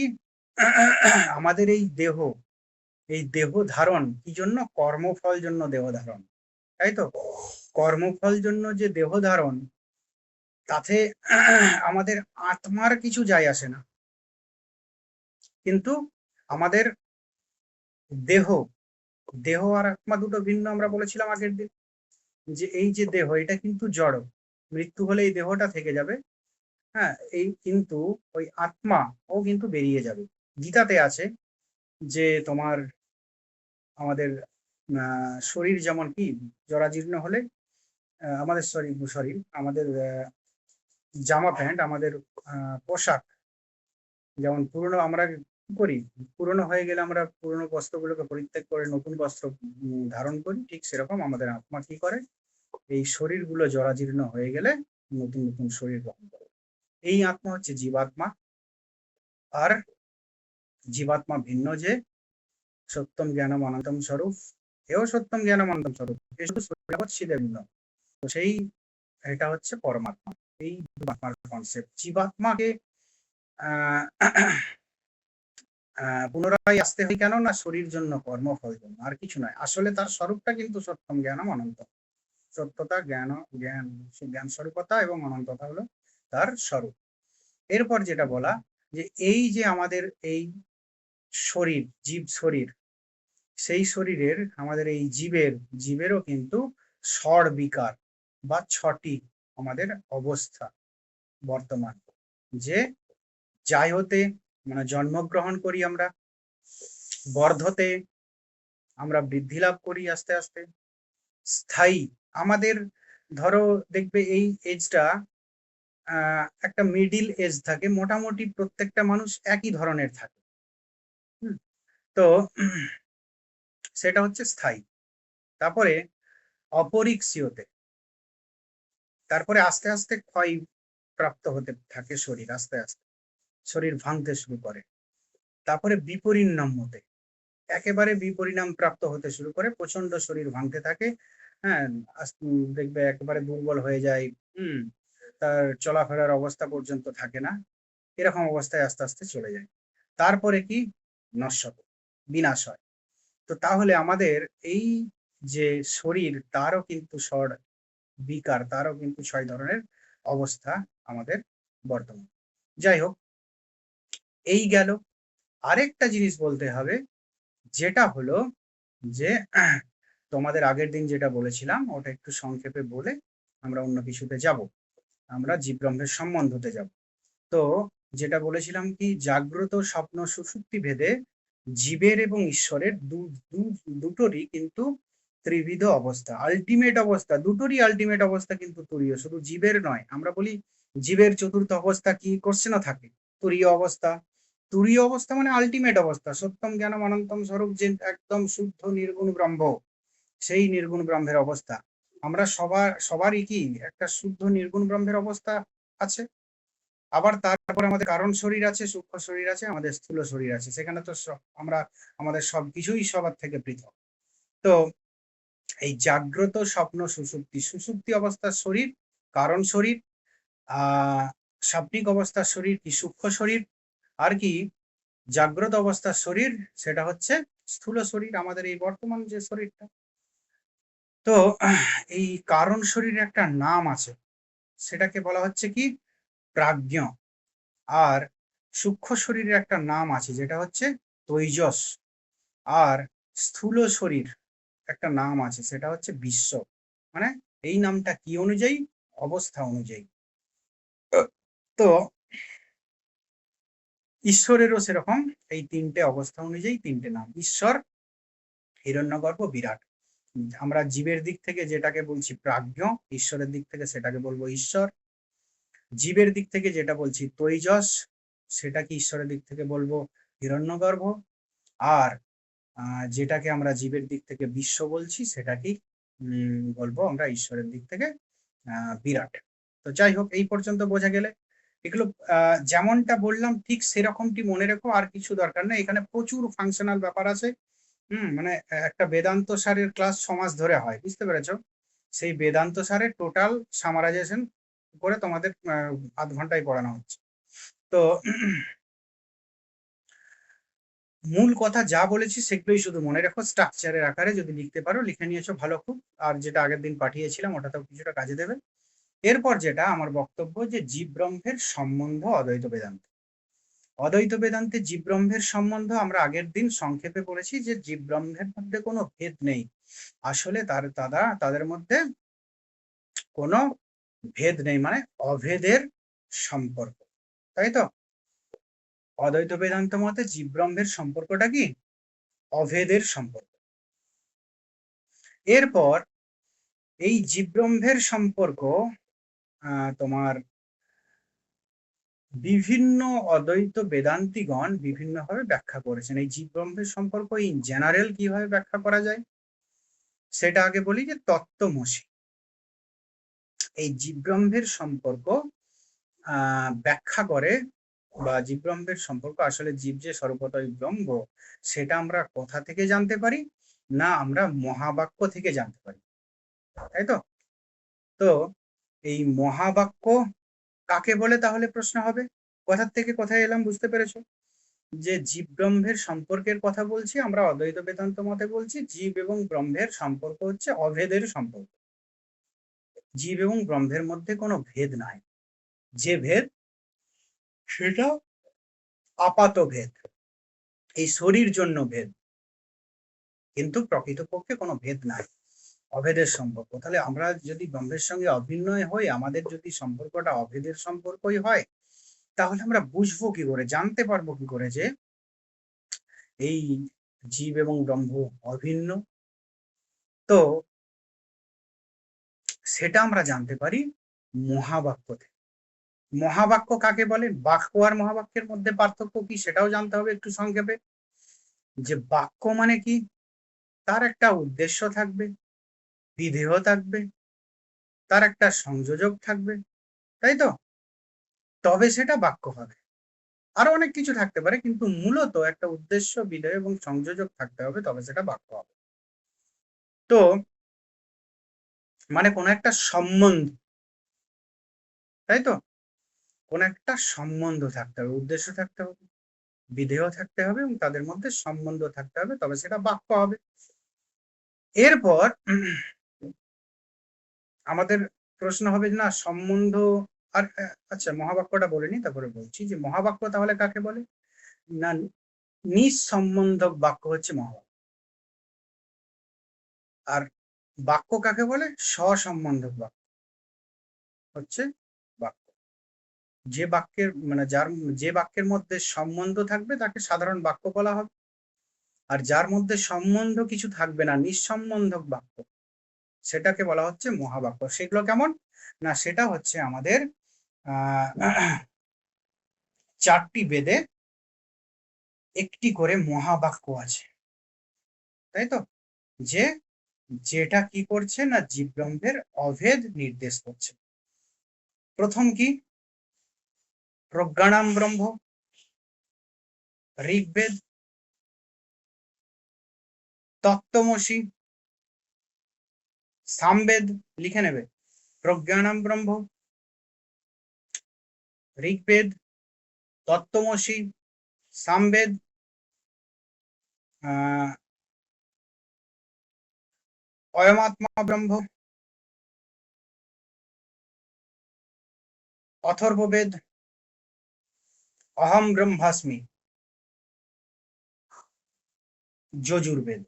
[SPEAKER 1] আমাদের এই দেহ ধারণ কি জন্য? কর্মফল জন্য দেহ ধারণ, তাই তো? কর্মফল জন্য যে দেহ ধারণ, তাতে আমাদের আত্মার কিছু যায় আসে না, কিন্তু আমাদের দেহ দেহ আর আত্মা দুটো ভিন্ন। আমরা বলেছিলাম আগের দিন যে এই যে দেহ, এটা কিন্তু জড়, মৃত্যু হলে এই দেহটা থেকে যাবে, হ্যাঁ, এই কিন্তু ওই আত্মা ও কিন্তু বেরিয়ে যাবে। গীতাতে আছে যে তোমার আমাদের শরীর যেমন কি জরাজীর্ণ হলে আমাদের সরি আমাদের জামা প্যান্ট, আমাদের পোশাক যেমন পুরনো, আমরা কি করি, পুরনো হয়ে গেলে আমরা পুরনো বস্ত্রগুলোকে পরিত্যাগ করে নতুন বস্ত্র ধারণ করি, ঠিক সেরকম আমাদের আত্মা কি করে, এই শরীরগুলো জরাজীর্ণ হয়ে গেলে নতুন নতুন শরীর গ্রহণ করে। এই আত্মা হচ্ছে জীবাত্মা। আর জীবাত্মা ভিন্ন যে সত্যম জ্ঞানম অনন্তম স্বরূপ, এও সত্যম জ্ঞানম অনন্তম স্বরূপ, ভিন্ন। তো সেই এটা হচ্ছে পরমাত্মা, এই জীবাত্মার কনসেপ্ট। জীবাত্মাকে পুনরায় আসতে হয় কেন না, শরীর জন্য, কর্মফল জন্য, আর কিছু নয়। আসলে তার স্বরূপটা কিন্তু সত্যম জ্ঞানম অনন্ত, সত্যতা, জ্ঞান স্বরূপতা এবং অনন্ততা হলো তার স্বরূপ। এরপর যেটা বলা যে এই যে আমাদের এই শরীর, জীব শরীর, সেই শরীরের আমাদের এই জীবেরও কিন্তু ষড়বিকার বা ছটি আমাদের অবস্থা বর্তমান, যে যাই হতে মানে জন্মগ্রহণ করি আমরা, বর্ধতে আমরা বৃদ্ধি লাভ করি আস্তে আস্তে। স্থায়ী, আমাদের ধরো দেখবে এই এজটা একটা মিডিল এজ থাকে, মোটামুটি প্রত্যেকটা মানুষ একই ধরনের থাকে। তো সেটা হচ্ছে স্থায়ী। তারপরে অপরিক্সীয়তে, তারপরে আস্তে আস্তে ক্ষয় প্রাপ্ত হতে থাকে শরীর, আস্তে আস্তে শরীর ভাঙতে শুরু করে। তারপরে বিপরিণামতে, একেবারে বিপরিণাম প্রাপ্ত হতে শুরু করে, প্রচন্ড শরীর ভাঙতে থাকে। হ্যাঁ, দেখবে একেবারে দুর্বল হয়ে যায়। তার চলাফেরার অবস্থা পর্যন্ত থাকে না, এরকম অবস্থায় আস্তে আস্তে চলে যায়। তারপরে কি, নশ্বর, বিনাশ হয়। তো তাহলে আমাদের এই যে শরীর, তারও কিন্তু বিকার, তারও কিন্তু 6 ধরনের অবস্থা আমাদের বর্তমান। যাই হোক, এই গেল। আরেকটা জিনিস বলতে হবে, যেটা হলো যে তোমাদের আগের দিন যেটা বলেছিলাম ওটা একটু সংক্ষেপে বলে আমরা অন্য কিছুতে যাব, আমরা জীব ব্রহ্মের সম্বন্ধতে যাব। তো যেটা বলেছিলাম কি, জাগ্রত স্বপ্ন সুষুপ্তি ভেদে জীবের এবং ঈশ্বরের দুটোরই কিন্তু ত্রিবিধ অবস্থা, আলটিমেট অবস্থা, দুটোরই আলটিমেট অবস্থা কিন্তু তুরীয়, শুধু জীবের নয়। আমরা বলি জীবের চতুর্থ অবস্থা কি, কোশ্চেনও থাকে, তুরীয় অবস্থা। তুরীয় অবস্থা মানে আলটিমেট অবস্থা, সত্যম জ্ঞানম অনন্তম স্বরূপ, যে একদম শুদ্ধ নির্গুণ ব্রহ্ম, সেই নির্গুণ ব্রহ্মের অবস্থা। আমরা সবারই কি একটা শুদ্ধ নির্গুণ ব্রহ্মের অবস্থা আছে। আবার তারপর আমাদের কারণ শরীর আছে, সূক্ষ্ম শরীর আছে, আমাদের স্থূল শরীর আছে, সেখানে তো আমরা আমাদের সবকিছুই সবার থেকে পৃথক। তো এই জাগ্রত স্বপ্ন সুষুপ্তি, সুষুপ্তি অবস্থার শরীর কারণ শরীর, স্বপ্নিক অবস্থার শরীর কি সূক্ষ্ম শরীর, আর কি জাগ্রত অবস্থার শরীর সেটা হচ্ছে স্থূল শরীর, আমাদের এই বর্তমান যে শরীরটা। তো এই কারণ শরীরের একটা নাম আছে, সেটাকে বলা হচ্ছে কি প্রাজ্ঞ। আর সূক্ষ্ম শরীরের একটা নাম আছে, যেটা হচ্ছে তৈজস। আর স্থূল শরীর একটা নাম আছে, সেটা হচ্ছে বিশ্ব। মানে এই নামটা কি অনুযায়ী, অবস্থা অনুযায়ী। তো ঈশ্বরেরও সেরকম এই 3টে অবস্থা অনুযায়ী 3টে নাম, ঈশ্বর, হিরণ্যগর্ভ, বিরাট। আমরা জীবের দিক থেকে যেটাকে বলছি প্রাজ্ঞ, ঈশ্বরের দিক থেকে সেটাকে বলবো ঈশ্বর। জীবের দিক থেকে যেটা বলছি তৈজস, সেটাকে ঈশ্বরের দিক থেকে বলবো হিরণ্যগর্ভ। আর যেটাকে আমরা জীবের দিক থেকে বিশ্ব বলছি, সেটাকেই বলবো আমরা ঈশ্বরের দিক থেকে বিরাট। তো যাই হোক, এই পর্যন্ত বোঝা গেলে এগুলো যেমনটা বললাম ঠিক সেরকমটি মনে রেখো, আর কিছু দরকার নেই। এখানে প্রচুর ফাংশনাল ব্যাপার আছে। মানে একটা বেদান্ত সারের ক্লাস 6 মাস ধরে হয়, বুঝতে পেরেছো? সেই বেদান্ত সারের টোটাল সামারাইজেশন করে তোমাদের আধ ঘন্টায় পড়ানো হচ্ছে। তো মূল কথা যা বলেছি সেগুলোই শুধু মনে রাখো, স্ট্রাকচারের আকারে যদি লিখতে পারো লিখে নিয়েছো ভালো, খুব। আর যেটা আগের দিন পাঠিয়েছিলাম ওটাতেও কিছুটা কাজে দেবে। এরপর যেটা আমার বক্তব্য, যে জীব ব্রহ্মের সম্বন্ধ অদ্বৈত বেদান্ত। অদ্বৈত বেদান্তে জীব ব্রহ্মের সম্বন্ধ আমরা আগের দিন সংক্ষেপে বলেছি, যে জীব ব্রহ্মের মধ্যে কোনো ভেদ নেই। আসলে তাদের মধ্যে কোনো ভেদ নেই, মানে অভেদের সম্পর্ক, তাই তো? অদ্বৈত বেদান্ত মতে জীব ব্রহ্মের সম্পর্কটা কি, অভেদের সম্পর্ক। এরপর এই জীব ব্রহ্মের সম্পর্ক তোমার বিভিন্ন অদ্বৈত বেদান্তিগণ বিভিন্নভাবে ব্যাখ্যা করেছেন। এই জীব ব্রহ্মের সম্পর্ক ইন জেনারেল কিভাবে ব্যাখ্যা করা যায়, সেটা আগে বলি, যে তত্ত্বমসি। এই জীব ব্রহ্মের সম্পর্ক ব্যাখ্যা করে, বা জীব ব্রহ্মের সম্পর্ক, আসলে জীব যে স্বরূপতই ব্রহ্ম, সেটা আমরা কোথা থেকে জানতে পারি না, আমরা মহাবাক্য থেকে জানতে পারি, তাই তো? তো এই মহাবাক্য কাকে বলে তাহলে প্রশ্ন হবে, কোথা থেকে কোথায় এলাম, বুঝতে পেরেছো? যে জীব ব্রহ্মের সম্পর্কের কথা বলছি, আমরা অদ্বৈত বেদান্ত মতে বলছি জীব এবং ব্রহ্মের সম্পর্ক হচ্ছে অভেদের সম্পর্ক। জীব এবং ব্রহ্মের মধ্যে কোনো ভেদ নাই, যে ভেদ সেটা আপাত ভেদ, এই শরীর জন্য ভেদ, কিন্তু প্রকৃতপক্ষে কোনো ভেদ নাই, অভেদের সম্পর্ক। তাহলে আমরা যদি ব্রহ্মের সঙ্গে অভিন্ন হই, আমাদের যদি সম্পর্কটা অভেদের সম্পর্কই হয়, তাহলে আমরা বুঝবো কি করে, জানতে পারবো কি করে যে এই জীব এবং ব্রহ্ম অভিন্ন? তো সেটা আমরা জানতে পারি মহাবাক্য থেকে। মহাবাক্য কাকে বলে, বাক্য আর মহাবাক্যের মধ্যে পার্থক্য কি সেটাও জানতে হবে একটু সংক্ষেপে। যে বাক্য মানে কি, তার একটা উদ্দেশ্য থাকবে, বিধেয় থাকবে, তার একটা সংযোজক থাকবে, তাই তো? তবে সেটা বাক্য হবে। আরো অনেক কিছু থাকতে পারে, কিন্তু মূলত একটা উদ্দেশ্য, বিধেয় এবং সংযোজক থাকতে হবে, তবে সেটা বাক্য হবে। তো মানে কোন একটা সম্বন্ধ, তাই তো? কোন একটা সম্বন্ধ থাকতে হবে, উদ্দেশ্য থাকতে হবে, বিধেয় থাকতে হবে এবং তাদের মধ্যে সম্বন্ধ থাকতে হবে, তবে সেটা বাক্য হবে। এরপর আমাদের প্রশ্ন হবে না সম্বন্ধ আর, আচ্ছা মহাবাক্যটা বলে নি তারপরে বলছি যে মহাবাক্য তাহলে কাকে বলে না, নিঃসম্বন্ধক বাক্য হচ্ছে মহাবাক্য। আর বাক্য কাকে বলে, স্বসম্বন্ধক বাক্য হচ্ছে বাক্য। যে বাক্যের মানে যে বাক্যের মধ্যে সম্বন্ধ থাকবে তাকে সাধারণ বাক্য বলা হবে, আর যার মধ্যে সম্বন্ধ কিছু থাকবে না, নিঃসম্বন্ধক বাক্য, সেটাকে বলা হচ্ছে মহাবাক্য। সেগুলো কেমন না, সেটা হচ্ছে আমাদের চারটি বেদে একটি করে মহাবাক্য আছে, তাই তো? যেটা কি করছে না, জীব ব্রহ্মের অভেদ নির্দেশ করছে। প্রথম কি, প্রজ্ঞানাম ব্রহ্ম, ঋগ্বেদ, তত্ত্বমসি, সামবেদ, লিখে নেবে, প্রজ্ঞানাম ব্রহ্ম, ঋগ্বেদ, তত্ত্বমসি, সামবেদ, অয়মাত্মা ব্রহ্ম, অথর্ববেদ, অহম ব্রহ্মাস্মি, যজুর্বেদ।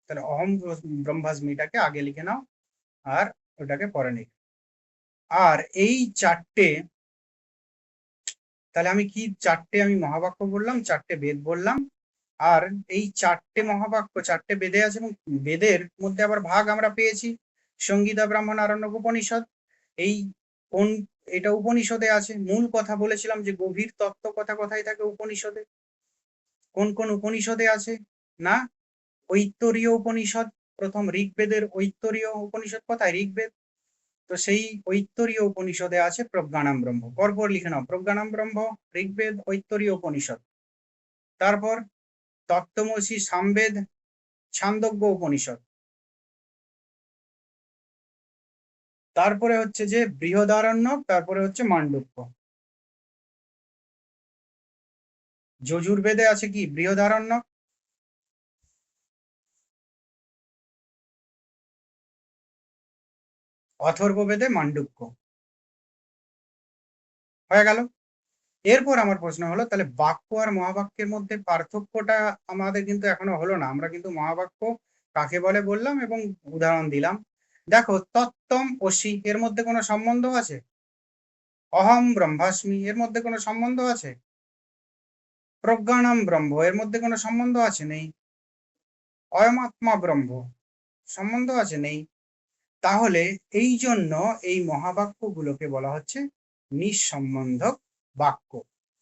[SPEAKER 1] তাহলে অহম ব্রহ্মাস্মিটাকে আগে লিখে নাও আর ওটাকে পরে লিখে। আর এই চারটে, তাহলে আমি কি চারটে আমি মহাবাক্য বললাম, চারটে বেদ বললাম, আর এই চারটে মহাবাক্য চারটে বেদে আছে এবং বেদের মধ্যে আবার ভাগ আমরা পেয়েছি সংগীতা, ব্রাহ্মণ, আরণ্যক, উপনিষদ। এই কোন, এটা উপনিষদে আছে। মূল কথা বলেছিলাম যে গভীর তত্ত্ব কথা কোথায় থাকে, উপনিষদে। কোন কোন উপনিষদে আছে না, ঐত্তরীয় উপনিষদ। প্রথম ঋগ্বেদের ঐত্তরীয় উপনিষদ কোথায়, ঋগ্বেদ। তো সেই ঐত্তরীয় উপনিষদে আছে প্রজ্ঞানাম ব্রহ্ম। পরপর লিখে নাও, প্রজ্ঞানাম ব্রহ্ম, ঋগ্বেদ, ঐত্তরীয় উপনিষদ। তারপর তত্ত্বমসি, সামবেদ, ছান্দোগ্য উপনিষদ। তারপরে হচ্ছে যে বৃহদারণ্যক, তারপরে হচ্ছে মান্ডুক্য। যজুর্বেদে আছে কি, বৃহদারণ্যক, অথর্ববেদে মান্ডুক্য। হয়ে গেল। এরপর আমার প্রশ্ন হলো, তাহলে বাক্য আর মহাবাক্যের মধ্যে পার্থক্যটা আমাদের কিন্তু এখনো হলো না। আমরা কিন্তু মহাবাক্য কাকে বলে বললাম এবং উদাহরণ দিলাম। দেখো, তত্ত্বম অসি এর মধ্যে কোনো সম্বন্ধ আছে? অহম ব্রহ্মাস্মি এর মধ্যে কোনো সম্বন্ধ আছে? প্রজ্ঞানাম ব্রহ্ম এর মধ্যে কোনো সম্বন্ধ আছে? নেই। অয়মাত্মা ব্রহ্ম সম্বন্ধ আছে? নেই। তাহলে এই জন্য এই মহাবাক্যগুলোকে বলা হচ্ছে নিঃসম্বন্ধক বাক্য।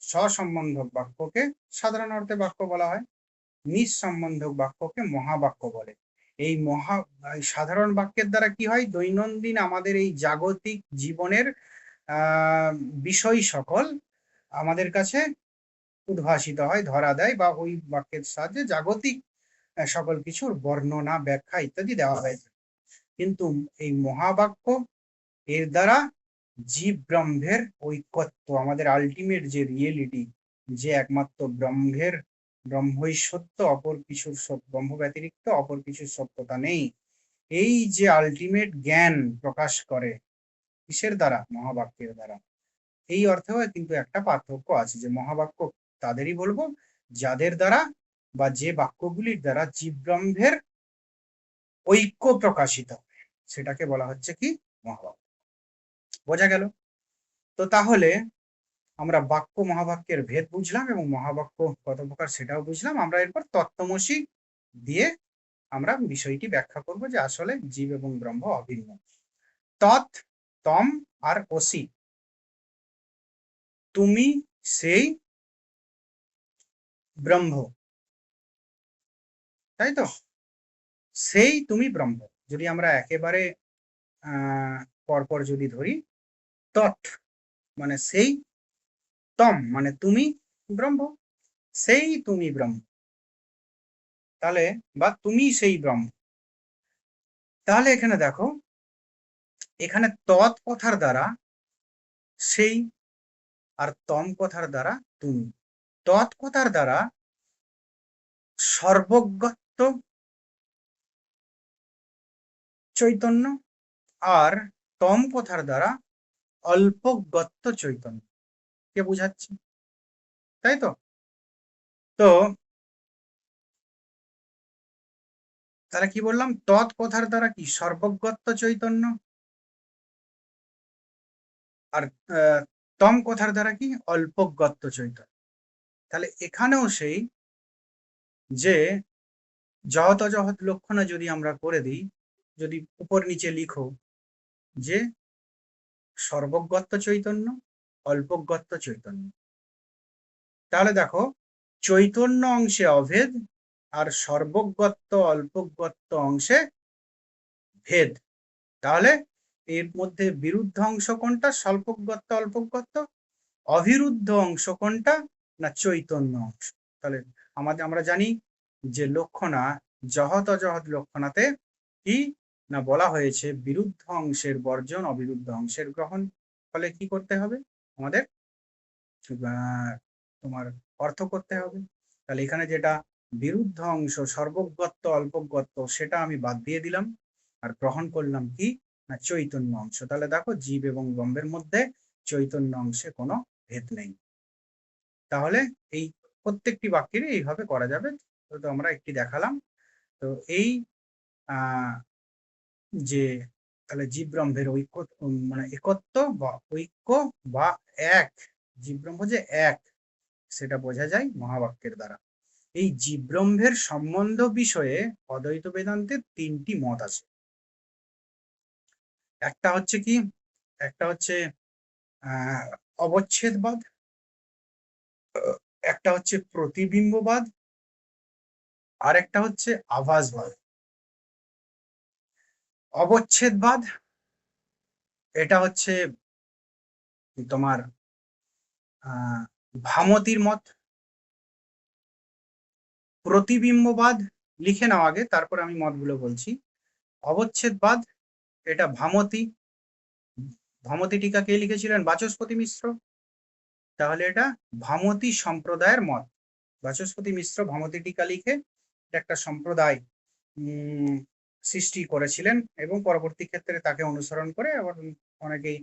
[SPEAKER 1] স্বসম্বন্ধক বাক্যকে সাধারণ অর্থে বাক্য বলা হয়, নিঃসম্বন্ধক বাক্যকে মহাবাক্য বলে। এই সাধারণ বাক্যের দ্বারা কি হয়, দৈনন্দিন আমাদের এই জাগতিক জীবনের বিষয় সকল আমাদের কাছে উদ্ভাসিত হয়, ধরা দেয়, বা ওই বাক্যের সাহায্যে জাগতিক সকল কিছুর বর্ণনা, ব্যাখ্যা ইত্যাদি দেওয়া হয়। কিন্তু এই মহাবাক্য, এর দ্বারা জীব ব্রহ্মের ঐক্যত্ব, আমাদের আলটিমেট যে রিয়েলিটি, যে একমাত্র ব্রহ্মই সত্য, অপর কিছুর ব্রহ্ম ব্যতিরিক্ত অপর কিছুর সত্যতা নেই, এই যে আলটিমেট জ্ঞান প্রকাশ করে কিসের দ্বারা, মহাবাক্যের দ্বারা। এই অর্থেও কিন্তু একটা পার্থক্য আছে, যে মহাবাক্য তাদেরই বলবো যাদের দ্বারা বা যে বাক্যগুলির দ্বারা জীব ব্রহ্মের ঐক্য প্রকাশিত, সেটাকে বলা হচ্ছে কি, মহাবাক্য। বোঝা গেল? তো তাহলে আমরা বাক্য মহাবাক্যের ভেদ বুঝলাম এবং মহাবাক্য কত প্রকার সেটাও বুঝলাম। আমরা এরপর তত্ত্বমসি দিয়ে আমরা বিষয়টি ব্যাখ্যা করব যে আসলে জীব এবং ব্রহ্ম অভিন্ন। তৎ, তম আর অসি, তুমি সেই ব্রহ্ম, তাই তো? সেই তুমি ব্রহ্ম। যদি আমরা একেবারে পরপর যদি ধরি, তৎ মানে সেই, তম মানে তুমি ব্রহ্ম, সেই তুমি ব্রহ্ম, তাহলে বা তুমি সেই ব্রহ্ম। তাহলে এখানে দেখো, এখানে তৎ কথার দ্বারা সেই আর তম কথার দ্বারা তুমি। তৎ কথার দ্বারা সর্বজ্ঞত্ব চৈতন্য আর তম কথার দ্বারা অল্পজ্ঞত্ব চৈতন্য কে বুঝাচ্ছে, তাই তো? তো তাহলে কি বললাম, তৎ কথার দ্বারা কি সর্বজ্ঞত্ব চৈতন্য, আর তম কথার দ্বারা কি অল্পজ্ঞত্ব চৈতন্য। তাহলে এখানেও সেই যে জহত জহত লক্ষণা যদি আমরা করে দিই, যদি উপর নিচে লিখো যে সর্বজ্ঞত্ব চৈতন্য, অল্পজ্ঞত্ব চৈতন্য, তাহলে দেখো চৈতন্য অংশে অভেদ আর সর্বজ্ঞত্ব অল্পজ্ঞত্ব অংশে ভেদ। তাহলে এর মধ্যে বিরুদ্ধ অংশ কোনটা? স্বল্পজ্ঞত্ব অল্পজ্ঞত্ব। অবিরুদ্ধ অংশ কোনটা? না চৈতন্য অংশ। তাহলে আমরা জানি যে লক্ষণা জহত অজহত লক্ষণাতে কি না বলা হয়েছে বিরুদ্ধ অংশের বর্জন, অবিরুদ্ধ অংশের গ্রহণ। ফলে কি করতে হবে আমাদের? তোমার অর্থ করতে হবে। তাহলে এখানে যেটা বিরুদ্ধ অংশ সর্বজ্ঞত্ব অল্পজ্ঞত্ব সেটা আমি বাদ দিয়ে দিলাম, আর গ্রহণ করলাম কি না চৈতন্য অংশ। তাহলে দেখো জীব এবং ব্রহ্মের মধ্যে চৈতন্য অংশে কোনো ভেদ নেই। তাহলে এই প্রত্যেকটি বাক্যেরই এইভাবে করা যাবে। তো আমরা একটি দেখালাম। তো এই যে তাহলে জীব ব্রহ্মের ঐক্য মানে একত্ব বা ঐক্য বা এক, জীব ব্রহ্ম যে এক সেটা বোঝা যায় মহাবাক্যের দ্বারা। এই জীব ব্রহ্মের সম্বন্ধ বিষয়ে অদ্বৈত বেদান্তের তিনটি মত আছে। একটা হচ্ছে কি, একটা হচ্ছে অবচ্ছেদবাদ, একটা হচ্ছে প্রতিবিম্ববাদ, আর একটা হচ্ছে আভাসবাদ। অবচ্ছেদবাদ এটা হচ্ছে তোমার ভামতির মত। প্রতিবিম্ববাদ লিখে নাও আগে, তারপর আমি মতগুলো বলছি। অবচ্ছেদবাদ এটা ভামতি, ভামতি টিকা কে লিখেছিলেন? বাচস্পতি মিশ্র। তাহলে এটা ভামতি সম্প্রদায়ের মত। বাচস্পতি মিশ্র ভামতি টিকা লিখে একটা সম্প্রদায় সৃষ্টি করেছিলেন এবং পরবর্তী ক্ষেত্রে তাকে অনুসরণ করে আবার অনেকেই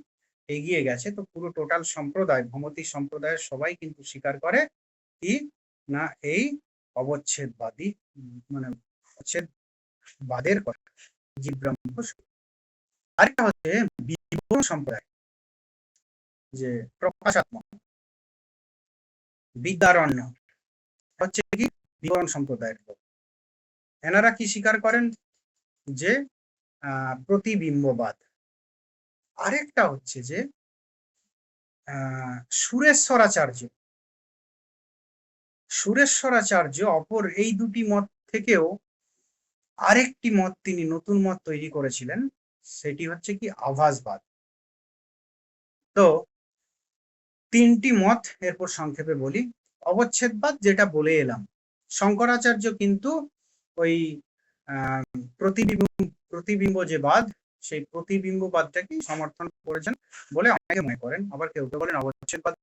[SPEAKER 1] এগিয়ে গেছে। তো পুরো টোটাল সম্প্রদায় ভামতি সম্প্রদায়ের সবাই কিন্তু স্বীকার করে কি না এই অবচ্ছেদবাদী মানে অবচ্ছেদবাদের কথা, জীব ব্রহ্ম। আরেকটা হচ্ছে বিবরণ সম্প্রদায়, যে প্রকাশাত্মক বিদ্যারণ্য হচ্ছে কি বিবরণ সম্প্রদায়ের লোক। এনারা কি স্বীকার করেন? যে প্রতিবিম্ববাদ। আরেকটা হচ্ছে যে সুরেশ্বরাচার্য। সুরেশ্বরাচার্য অপর এই দুটি মত থেকেও আরেকটি মত তিনি নতুন মত তৈরি করেছিলেন, সেটি হচ্ছে কি আভাসবাদ। তো তিনটি মত এরপর সংক্ষেপে বলি। অবচ্ছেদবাদ যেটা বলে এলাম, শঙ্করাচার্য কিন্তু ওই প্রতিবিম্ব যে বাদ, সেই প্রতিবিম্ববাদটাকেই সমর্থন করেছেন বলে অনেকে মনে করেন। আবার কেউ কেউ বলেন অবচ্ছেদবাদ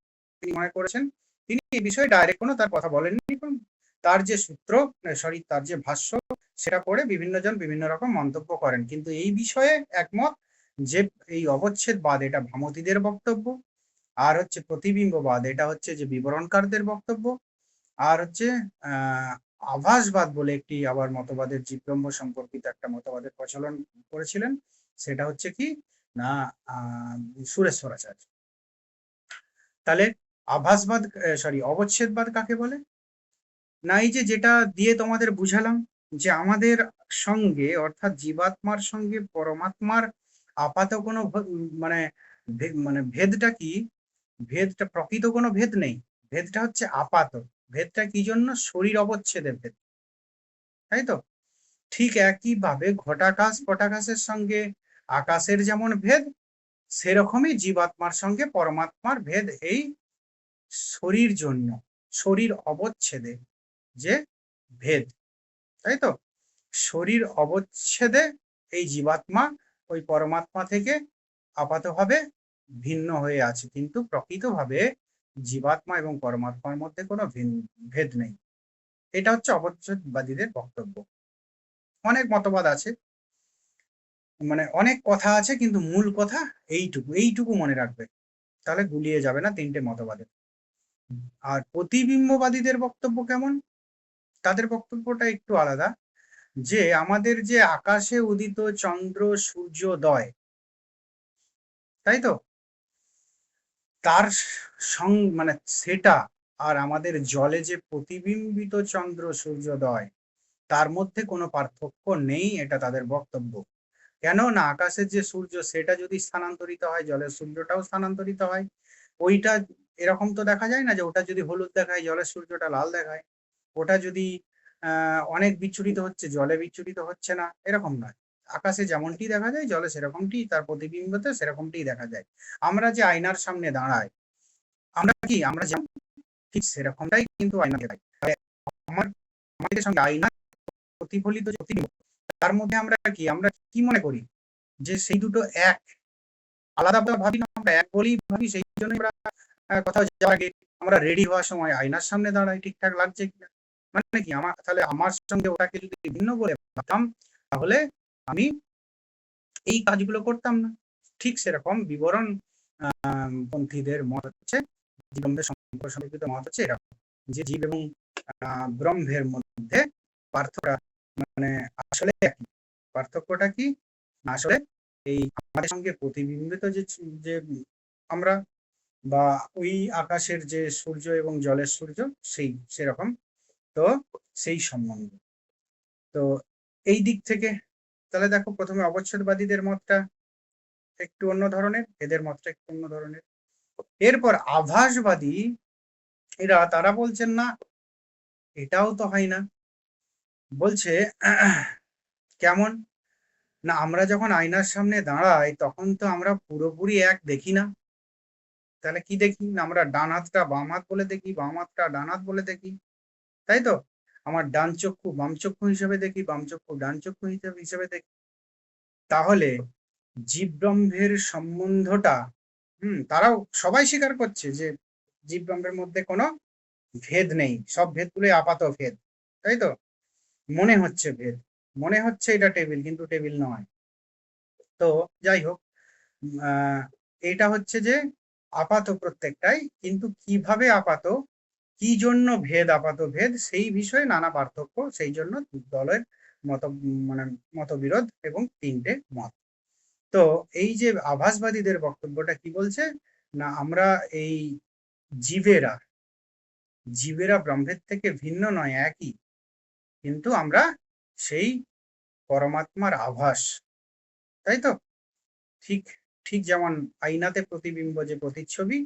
[SPEAKER 1] তিনি মনে করেছেন। তিনি এই বিষয়ে ডাইরেক্ট কোনো তার কথা বলেননি, তার যে সূত্র তার যে ভাষ্য সেটা পড়ে বিভিন্ন জন বিভিন্ন রকম মন্তব্য করেন। কিন্তু এই বিষয়ে একমত যে এই অবচ্ছেদবাদ এটা ভামতীদের বক্তব্য, আর হচ্ছে প্রতিবিম্ববাদ এটা হচ্ছে যে বিবরণকারদের বক্তব্য, আর হচ্ছে আভাসবাদ বলে একটি আবার মতবাদের জীবব্রহ্ম সম্পর্কিত একটা মতবাদের প্রচলন করেছিলেন, সেটা হচ্ছে কি না সুরেশ্বরাচার্য। তাহলে আভাসবাদ, অবচ্ছেদবাদ কাকে বলে? না, এই যে যেটা দিয়ে তোমাদের বুঝালাম যে আমাদের সঙ্গে অর্থাৎ জীবাত্মার সঙ্গে পরমাত্মার আপাত কোনো মানে মানে ভেদটা কি, ভেদটা প্রকৃত কোনো ভেদ নেই, ভেদটা হচ্ছে আপাত। ভেদটা কি জন্য? শরীর অবচ্ছেদে ভেদ, তাই তো? ঠিক একইভাবে ঘটাকাশ পটাকাশের সঙ্গে আকাশের যেমন ভেদ, সেরকমই জীবাত্মার সঙ্গে পরমাত্মার ভেদ এই শরীর জন্য, শরীর অবচ্ছেদে যে ভেদ, তাই তো? শরীর অবচ্ছেদে এই জীবাত্মা ওই পরমাত্মা থেকে আপাতভাবে ভিন্ন হয়ে আছে, কিন্তু প্রকৃতভাবে জীবাত্মা এবং পরমাত্মার মধ্যে কোনো ভেদ নেই। এটা হচ্ছে অবচ্ছেদবাদীদের বক্তব্য। অনেক মতবাদ আছে, মানে অনেক কথা আছে, কিন্তু মূল কথা এইটুকু, এইটুকু মনে রাখবে, তাহলে গুলিয়ে যাবে না তিনটে মতবাদে। আর প্রতিবিম্ববাদীদের বক্তব্য কেমন? তাদের বক্তব্যটা একটু আলাদা, যে আমাদের যে আকাশে উদিত চন্দ্র সূর্যোদয়, তাই তো, তার মানে সেটা আর আমাদের জলে যে প্রতিবিম্বিত চন্দ্র সূর্যোদয়, তার মধ্যে কোনো পার্থক্য নেই, এটা তাদের বক্তব্য। কেন না, আকাশের যে সূর্য সেটা যদি স্থানান্তরিত হয়, জলের সূর্যটাও স্থানান্তরিত হয়। ওইটা এরকম তো দেখা যায় না যে ওটা যদি হলুদ দেখায় জলের সূর্যটা লাল দেখায়, ওটা যদি অনেক বিচ্ছুরিত হচ্ছে জলে বিচ্ছুরিত হচ্ছে না, এরকম নয়। আকাশে যেমনটি দেখা যায় জলে সেরকমটি, তার প্রতিবিম্বতে সেরকমটি দেখা যায়। আমরা যে আয়নার সামনে দাঁড়াই, আমরা কি আমরা যেমন ঠিক সেরকমটাই কিন্তু আয়না দেখাই। আমার আমাদের সঙ্গে আয়না প্রতিফলিত যে প্রতিবিম্ব, তার মধ্যে আমরা কি মনে করি যে সেই দুটো এক, আলাদা ভাবি না, আমরা এক বলেই ভাবি। সেই জন্য আমরা কোথাও যাওয়ার আগে আমরা রেডি হওয়ার সময় আয়নার সামনে দাঁড়াই ঠিকঠাক লাগছে কিনা। মানে কি তাহলে আমার সঙ্গে ওটাকে যদি ভিন্ন বলে ভাবতাম, তাহলে আমি এই কাজগুলো করতাম না। ঠিক সেরকম বিবরণ পন্থীদের মত হচ্ছে, জীবনের সম্পর্কিত মত হচ্ছে এরকম, যে জীব এবং ব্রহ্মের মধ্যে পার্থক্যটা মানে আসলে একই। পার্থক্যটা কি? আসলে এই আমাদের সঙ্গে প্রতিবিম্বিত যে আমরা, বা ওই আকাশের যে সূর্য এবং জলের সূর্য, সেরকম তো সেই সম্বন্ধ। তো এই দিক থেকে তাহলে দেখো, প্রথমে অবচ্ছেদবাদীদের মতটা একটু অন্য ধরনের, এদের মতটা একটু অন্য ধরনের। এরপর আভাসবাদী তারা বলছেন না, এটাও তো হয় না। বলছে কেমন না, আমরা যখন আয়নার সামনে দাঁড়াই তখন তো আমরা পুরোপুরি এক দেখি না। তাহলে কি দেখি না, আমরা ডান হাতটা বাম হাত বলে দেখি, বাম হাতটা ডান হাত বলে দেখি, তাই তো? আমার ডান চক্ষু বাম চক্ষু হিসেবে দেখি, বাম চক্ষু ডান চক্ষু হিসেবে দেখি। তাহলে জীব ব্রহ্মের সম্বন্ধটা, তারাও সবাই স্বীকার করছে যে জীব ব্রহ্মের মধ্যে কোনো ভেদ নেই, সব ভেদগুলোই আপাত ভেদ, তাই তো? মনে হচ্ছে ভেদ, মনে হচ্ছে এটা টেবিল, কিন্তু টেবিল নয়। তো যাই হোক, এটা হচ্ছে যে আপাত প্রত্যেকটাই, কিন্তু কিভাবে আপাত, কি জন্য ভেদ, আপাত ভেদ, সেই বিষয়ে নানা পার্থক্য, সেই জন্য দলের মত মানে মতবিরোধ এবং তিনটে মত। তো এই যে আভাসবাদীদের বক্তব্যটা কি বলছে না, আমরা এই জীবেরা জীবেরা ব্রহ্মের থেকে ভিন্ন নয়, একই, কিন্তু আমরা সেই পরমাত্মার আভাস, তাই তো? ঠিক ঠিক যেমন আয়নাতে প্রতিবিম্ব যে প্রতিচ্ছবি,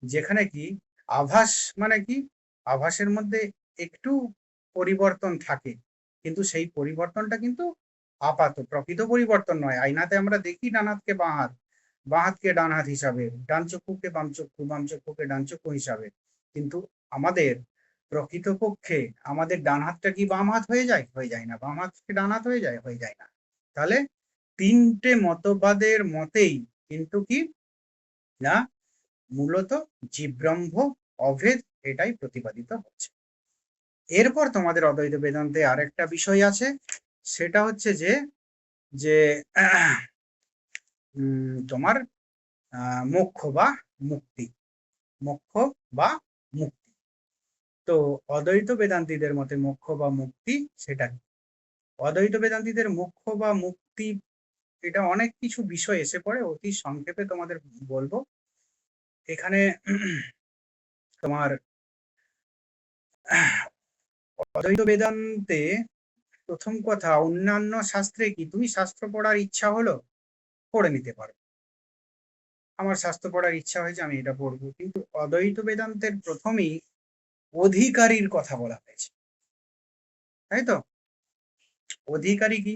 [SPEAKER 1] যেখানে কি আভাস মানে কি, আভাসের মধ্যে একটু পরিবর্তন থাকে, কিন্তু সেই পরিবর্তনটা কিন্তু আপাত, প্রকৃত পরিবর্তন নয়। আয়নাতে আমরা দেখি ডান হাতকে বাঁ হাত, বাঁ হাতকে ডান হাত হিসাবে, ডান চক্ষুকে বাম চক্ষু, বাম চক্ষুকে ডান চক্ষু হিসাবে, কিন্তু আমাদের প্রকৃতপক্ষে আমাদের ডান হাতটা কি বাম হাত হয়ে যায়? হয়ে যায় না। বাম হাতকে ডান হাত হয়ে যায়? হয়ে যায় না। তাহলে তিনটে মতবাদের মতেই কিন্তু কি না, মূলত জীবব্রহ্ম অভেদ, এটাই প্রতিপাদিত হচ্ছে। এরপর তোমাদের অদ্বৈত বেদান্তে আরেকটা বিষয় আছে, সেটা হচ্ছে যে যে তোমার মোক্ষ বা মুক্তি, মোক্ষ বা মুক্তি। তো অদ্বৈত বেদান্তীদের মতে মোক্ষ বা মুক্তি সেটা কি? অদ্বৈত বেদান্তীদের মোক্ষ বা মুক্তি, এটা অনেক কিছু বিষয় এসে পড়ে, অতি সংক্ষেপে তোমাদের বলবো। এখানে তোমার অদ্বৈত বেদান্তে প্রথম কথা, অন্যান্য শাস্ত্রে কি তুমি শাস্ত্র পড়ার ইচ্ছা হলো পড়ে নিতে পারো, আমার শাস্ত্র পড়ার ইচ্ছা হয়েছে আমি এটা পড়বো, কিন্তু অদ্বৈত বেদান্তের প্রথমেই অধিকারীর কথা বলা হয়েছে, তাই তো? অধিকারী কি?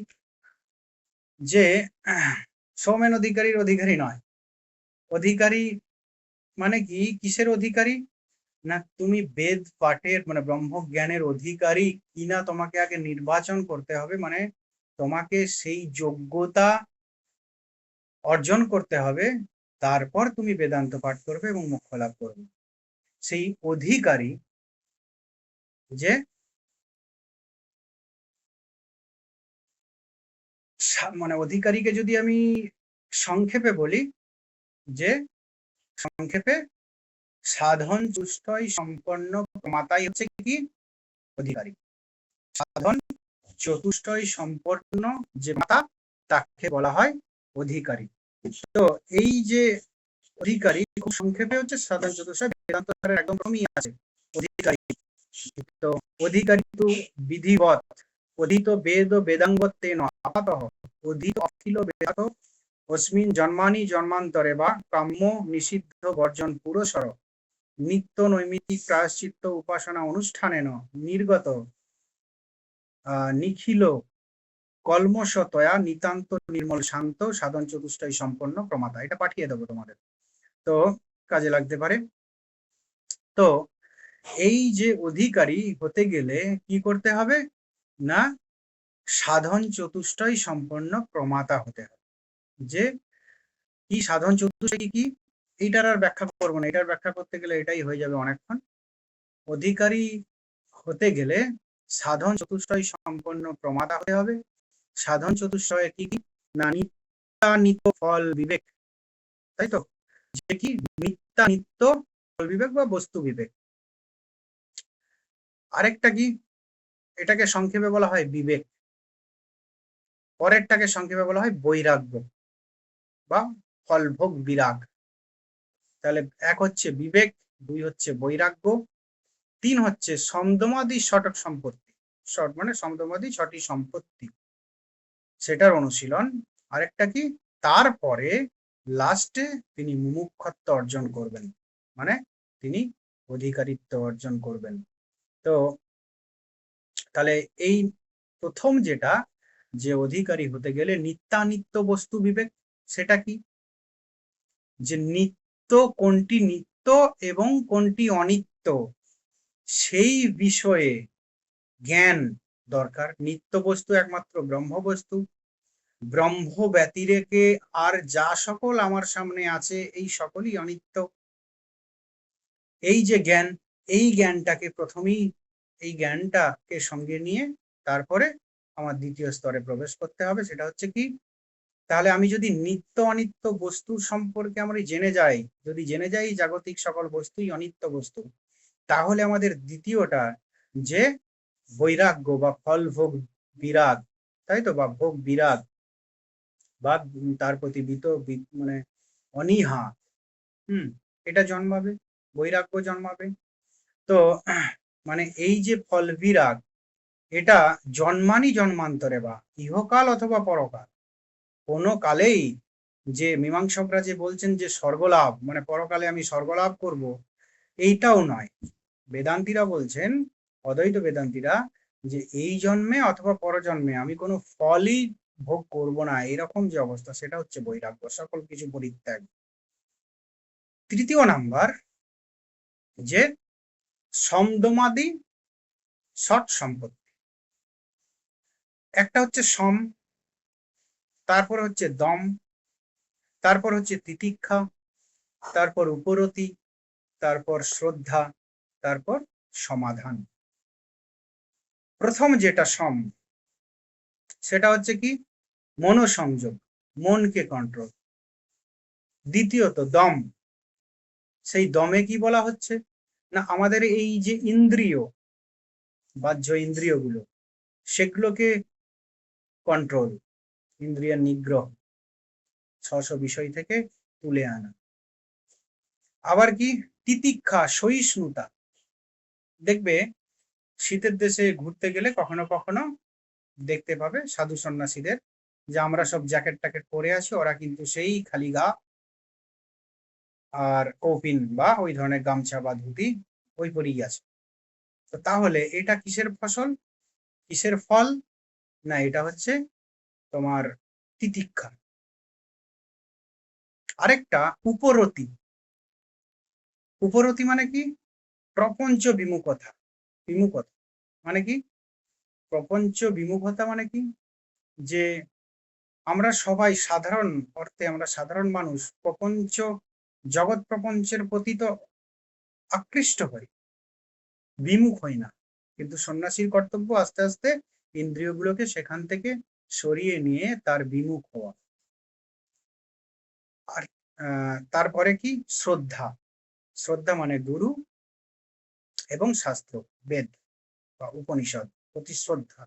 [SPEAKER 1] যে সৌমেন অধিকারীর অধিকারী নয়। অধিকারী মানে কি, কিসের অধিকারী? না তুমি বেদ পাঠের মানে ব্রহ্মজ্ঞানের অধিকারী কিনা তোমাকে আগে নির্বাচন করতে হবে, মানে তোমাকে সেই যোগ্যতা অর্জন করতে হবে, তারপর তুমি বেদান্ত পাঠ করবে এবং মোক্ষ লাভ করবে। সেই অধিকারী যে মানে অধিকারীকে যদি আমি সংক্ষেপে বলি, যে সংক্ষেপে সাধন চতুষ্টয় সম্পন্ন প্রমাতাই হচ্ছে কি অধিকারী। সাধন চতুষ্টয় সম্পন্ন যে মাতা তাকে বলা হয় অধিকারী। তো এই যে অধিকারী খুব সংক্ষেপে হচ্ছে সাধন চতুষ্টয়, বেদান্ত একদম কমই আছে অধিকারী। তো অধিকারী তো বিধিবৎ অধীত বেদ বেদাঙ্গত্বেন আপাতঃ অধীত অখিল বেদাত অস্মিন জন্মানি জন্মান্তরে বা কাম্য নিষিদ্ধ বর্জন পুরঃসর নিত্য নৈমিত্তিক প্রায়শ্চিত্ত উপাসনা অনুষ্ঠানেন নির্গত নিখিল কলমশতয়া নিতান্ত নির্মল শান্ত সাধন চতুষ্টয় সম্পন্ন প্রমাতা। এটা পাঠিয়ে দেবো তোমাদের, তো কাজে লাগতে পারে। তো এই যে অধিকারী হতে গেলে কি করতে হবে না, সাধন চতুষ্টয় সম্পন্ন প্রমাতা হতে হবে। যে কি সাধন চতুষ্টয় কি, এইটার আর ব্যাখ্যা করবো না, এটার ব্যাখ্যা করতে গেলে এটাই হয়ে যাবে অনেকক্ষণ। অধিকারী হতে গেলে সাধন চতুষ্টয় সম্পন্ন প্রমাতা হতে হবে। সাধন চতুষ্টয় কি কি না, নিত্যানিত্য ফল বিবেক, তাই তো? যে কি নিত্যানিত্য ফল বিবেক বা বস্তু বিবেক। আরেকটা কি, এটাকে সংক্ষেপে বলা হয় বিবেক, পরেরটাকে সংক্ষেপে বলা হয় বৈরাগ্য বা ফলভোগ বিরাগ। তাহলে এক হচ্ছে বিবেক, দুই হচ্ছে বৈরাগ্য, তিন হচ্ছে সমদমাদি সটক সম্পত্তি, শট মানে সমদমাদি ছটি সম্পত্তি, সেটার অনুশীলন। আরেকটা কি, তারপরে লাস্টে তিনি মুমুক্ষত্ব অর্জন করবেন, মানে তিনি অধিকারিত্ব অর্জন করবেন। তো তাহলে এই প্রথম যেটা, যে অধিকারী হতে গেলে নিত্যানিত্য বস্তু বিবেক, সেটা কি, যে নিত্য কোনটি নিত্য এবং কোনটি অনিত্য সেই বিষয়ে জ্ঞান দরকার। নিত্য বস্তু একমাত্র ব্রহ্ম বস্তু, ব্রহ্ম ব্যতিরেকে আর যা সকল আমার সামনে আছে এই সকলই অনিত্য। এই যে জ্ঞান, এই জ্ঞানটাকে প্রথমেই, এই জ্ঞানটাকে সঙ্গে নিয়ে তারপরে আমার দ্বিতীয় স্তরে প্রবেশ করতে হবে, সেটা হচ্ছে কি, তাহলে আমি যদি নিত্য অনিত্য বস্তুর সম্পর্কে আমরা জেনে যাই, যদি জেনে যাই জাগতিক সকল বস্তুই অনিত্য বস্তু, তাহলে আমাদের দ্বিতীয়টা যে বৈরাগ্য বা ফল ভোগ বিরাগ, তাই তো, বা ভোগ বিরাগ বা তার প্রতি মানে অনীহা, এটা জন্মাবে, বৈরাগ্য জন্মাবে। তো মানে এই যে ফল বিরাগ, এটা জন্মানি জন্মান্তরে বা ইহকাল অথবা পরকাল, কোনো কালেই যে মীমাংসকরা যে বলছেন যে স্বর্গলাভ মানে পরকালে আমি স্বর্গলাভ করব, এইটাও নয়। বেদান্তীরা বলছেন, অদ্বৈত বেদান্তীরা, যে এই জন্মে অথবা পরজন্মে আমি কোনো ফলই ভোগ করব না, এরকম যে অবস্থা, সেটা হচ্ছে বৈরাগ্য, সকল কিছু পরিত্যাগ। তৃতীয় নাম্বার, যে সমদমাদি ষট সম্পত্তি। একটা হচ্ছে সম, তারপর হচ্ছে দম, তারপর হচ্ছে তিতিক্ষা, তারপর উপরতি, তারপর শ্রদ্ধা, তারপর সমাধান। প্রথম যেটা সম, সেটা হচ্ছে কি মনোসংযোগ, মনকে কন্ট্রোল। দ্বিতীয়ত দম, সেই দমে কি বলা হচ্ছে না, আমাদের এই যে ইন্দ্রিয়, বাহ্য ইন্দ্রিয়গুলো, সেগুলোকে কন্ট্রোল, ইন্দ্রিয় নিগ্রহ, স্ব বিষয় থেকে তুলে আনা। আবার কি তিতিক্ষা, সহিষ্ণুতা। দেখবে শীতের দেশে ঘুরতে গেলে কখনো কখনো দেখতে পাবে সাধু সন্ন্যাসীদের, যে আমরা সব জ্যাকেট ট্যাকেট পরে আছি, ওরা কিন্তু সেই খালি গা আর কৌপিন বা ওই ধরনের গামছা বা ধুতি ওই পরেই আছে। তো তাহলে এটা কিসের ফসল, কিসের ফল? না, এটা হচ্ছে তোমার তিতিক্ষা। আরেকটা উপরতি। উপরতি মানে কি? প্রপঞ্চ বিমুখতা। বিমুখতা মানে কি? প্রপঞ্চ বিমুখতা মানে কি? যে আমরা সবাই সাধারণ অর্থে, আমরা সাধারণ মানুষ প্রপঞ্চ, জগৎ প্রপঞ্চের প্রতি তো আকৃষ্ট হই, বিমুখ হই না। কিন্তু সন্ন্যাসীর কর্তব্য আস্তে আস্তে ইন্দ্রিয়গুলোকে সেখান থেকে সরিয়ে নিয়ে তার বিমুখ হওয়া। আর তারপরে কি? শ্রদ্ধা। শ্রদ্ধা মানে গুরু এবং শাস্ত্র, বেদ বা উপনিষদ প্রতি শ্রদ্ধা।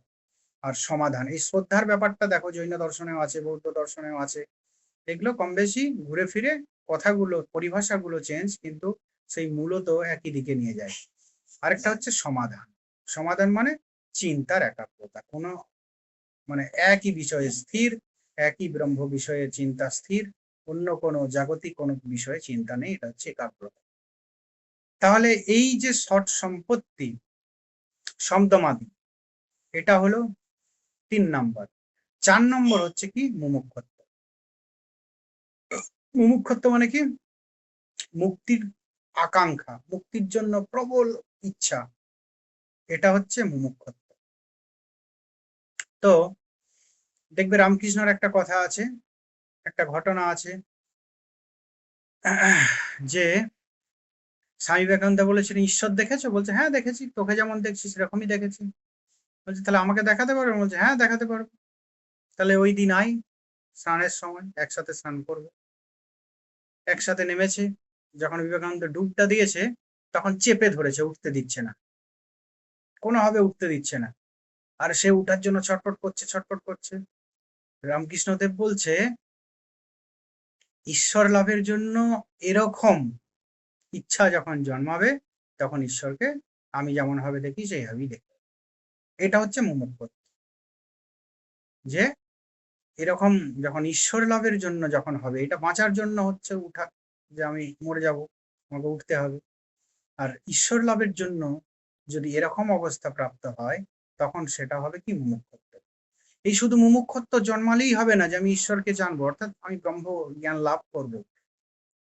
[SPEAKER 1] আর সমাধান, এই শ্রদ্ধার ব্যাপারটা দেখো জৈন দর্শনেও আছে, বৌদ্ধ দর্শনেও আছে। এগুলো কম বেশি ঘুরে ফিরে কথাগুলো, পরিভাষাগুলো চেঞ্জ, কিন্তু সেই মূলত একই দিকে নিয়ে যায়। আরেকটা হচ্ছে সমাধান। সমাধান মানে চিন্তার একাগ্রতা, কোনো মানে একই বিষয়ে স্থির, একই ব্রহ্ম বিষয়ে চিন্তা স্থির, অন্য কোনো জাগতিক কোনো বিষয়ে চিন্তা নেই, এটা হচ্ছে একাগ্রতা। তাহলে এই যে ষট সম্পত্তি, শব্দমাদি, এটা হলো 3 নম্বর। 4 নম্বর হচ্ছে কি? মুমুক্ষুত্ব। মুমুক্ষুত্ব মানে কি? মুক্তির আকাঙ্ক্ষা, মুক্তির জন্য প্রবল ইচ্ছা, এটা হচ্ছে মুমুক্ষুত্ব। তো দেখবে রামকৃষ্ণর একটা কথা আছে, একটা ঘটনা আছে, যে স্বামী বিবেকানন্দ বলেছিলেন, ঈশ্বর দেখেছো? বলছে হ্যাঁ দেখেছি। তোকে যেমন দেখছি সেরকমই দেখেছি। বলছে তাহলে আমাকে দেখাতে পারবে? বলছে হ্যাঁ দেখাতে পারবো। তাহলে ওই দিন আই, স্নানের সময় একসাথে স্নান করবো। একসাথে নেমেছে। যখন বিবেকানন্দ ডুবটা দিয়েছে, তখন চেপে ধরেছে, উঠতে দিচ্ছে না, কোনোভাবে উঠতে দিচ্ছে না। আর সে উঠার জন্য ছটফট করছে, ছটফট করছে। রামকৃষ্ণদেব বলছে, ঈশ্বর লাভের জন্য এরকম ইচ্ছা যখন জন্মাবে, তখন ঈশ্বরকে আমি যেমন ভাবে দেখি সেইভাবেই দেখি। এটা হচ্ছে মুমুক্ষুত্ব। যে এরকম যখন ঈশ্বর লাভের জন্য যখন হবে, এটা বাঁচার জন্য হচ্ছে উঠা, যে আমি মরে যাব, আমাকে উঠতে হবে। আর ঈশ্বর লাভের জন্য যদি এরকম অবস্থা প্রাপ্ত হয়, তখন সেটা হবে কি? মুমুক্ষুত্ব। এই শুধু মুমুক্ষুত্ব জন্মালেই হবে না যে আমি ঈশ্বরকে জানবো, অর্থাৎ আমি ব্রহ্ম জ্ঞান লাভ করব।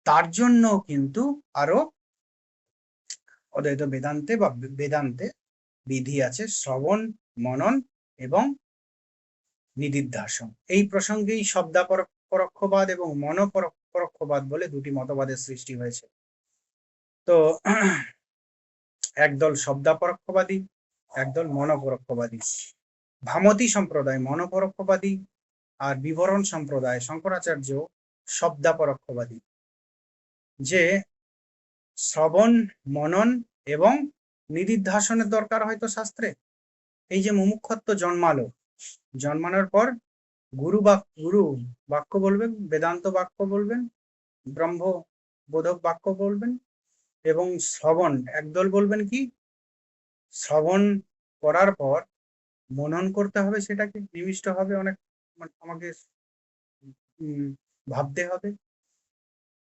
[SPEAKER 1] তার জন্য কিন্তু আরো অদ্বৈত বেদান্তে বা বেদান্তে বিধি আছে, শ্রবণ, মনন এবং নিদিধ্যাসন। এই প্রসঙ্গেই শব্দাপরোক্ষবাদ এবং মনোপরোক্ষবাদ বলে দুটি মতবাদের সৃষ্টি হয়েছে। তো একদল শব্দাপরোক্ষবাদী, একদল মনোপরোক্ষবাদী। ভামতী সম্প্রদায় মনোপরোক্ষবাদী, আর বিবরণ সম্প্রদায় শঙ্করাচার্য শব্দাপরোক্ষবাদী। যে শ্রবণ, মনন এবং নিদিধ্যাসনের দরকার হয়তো শাস্ত্রে। এই যে মুমুক্ষুত্ব জন্মালো, জন্মানোর পর গুরু বাক্য বলবেন, বেদান্ত বাক্য বলবেন, ব্রহ্ম বোধক বাক্য বলবেন, এবং শ্রবণ একদল বলবেন কি? শ্রবণ করার পর মনন করতে হবে, সেটাকে নিবিষ্ট হবে, অনেক আমাকে ভাবতে হবে,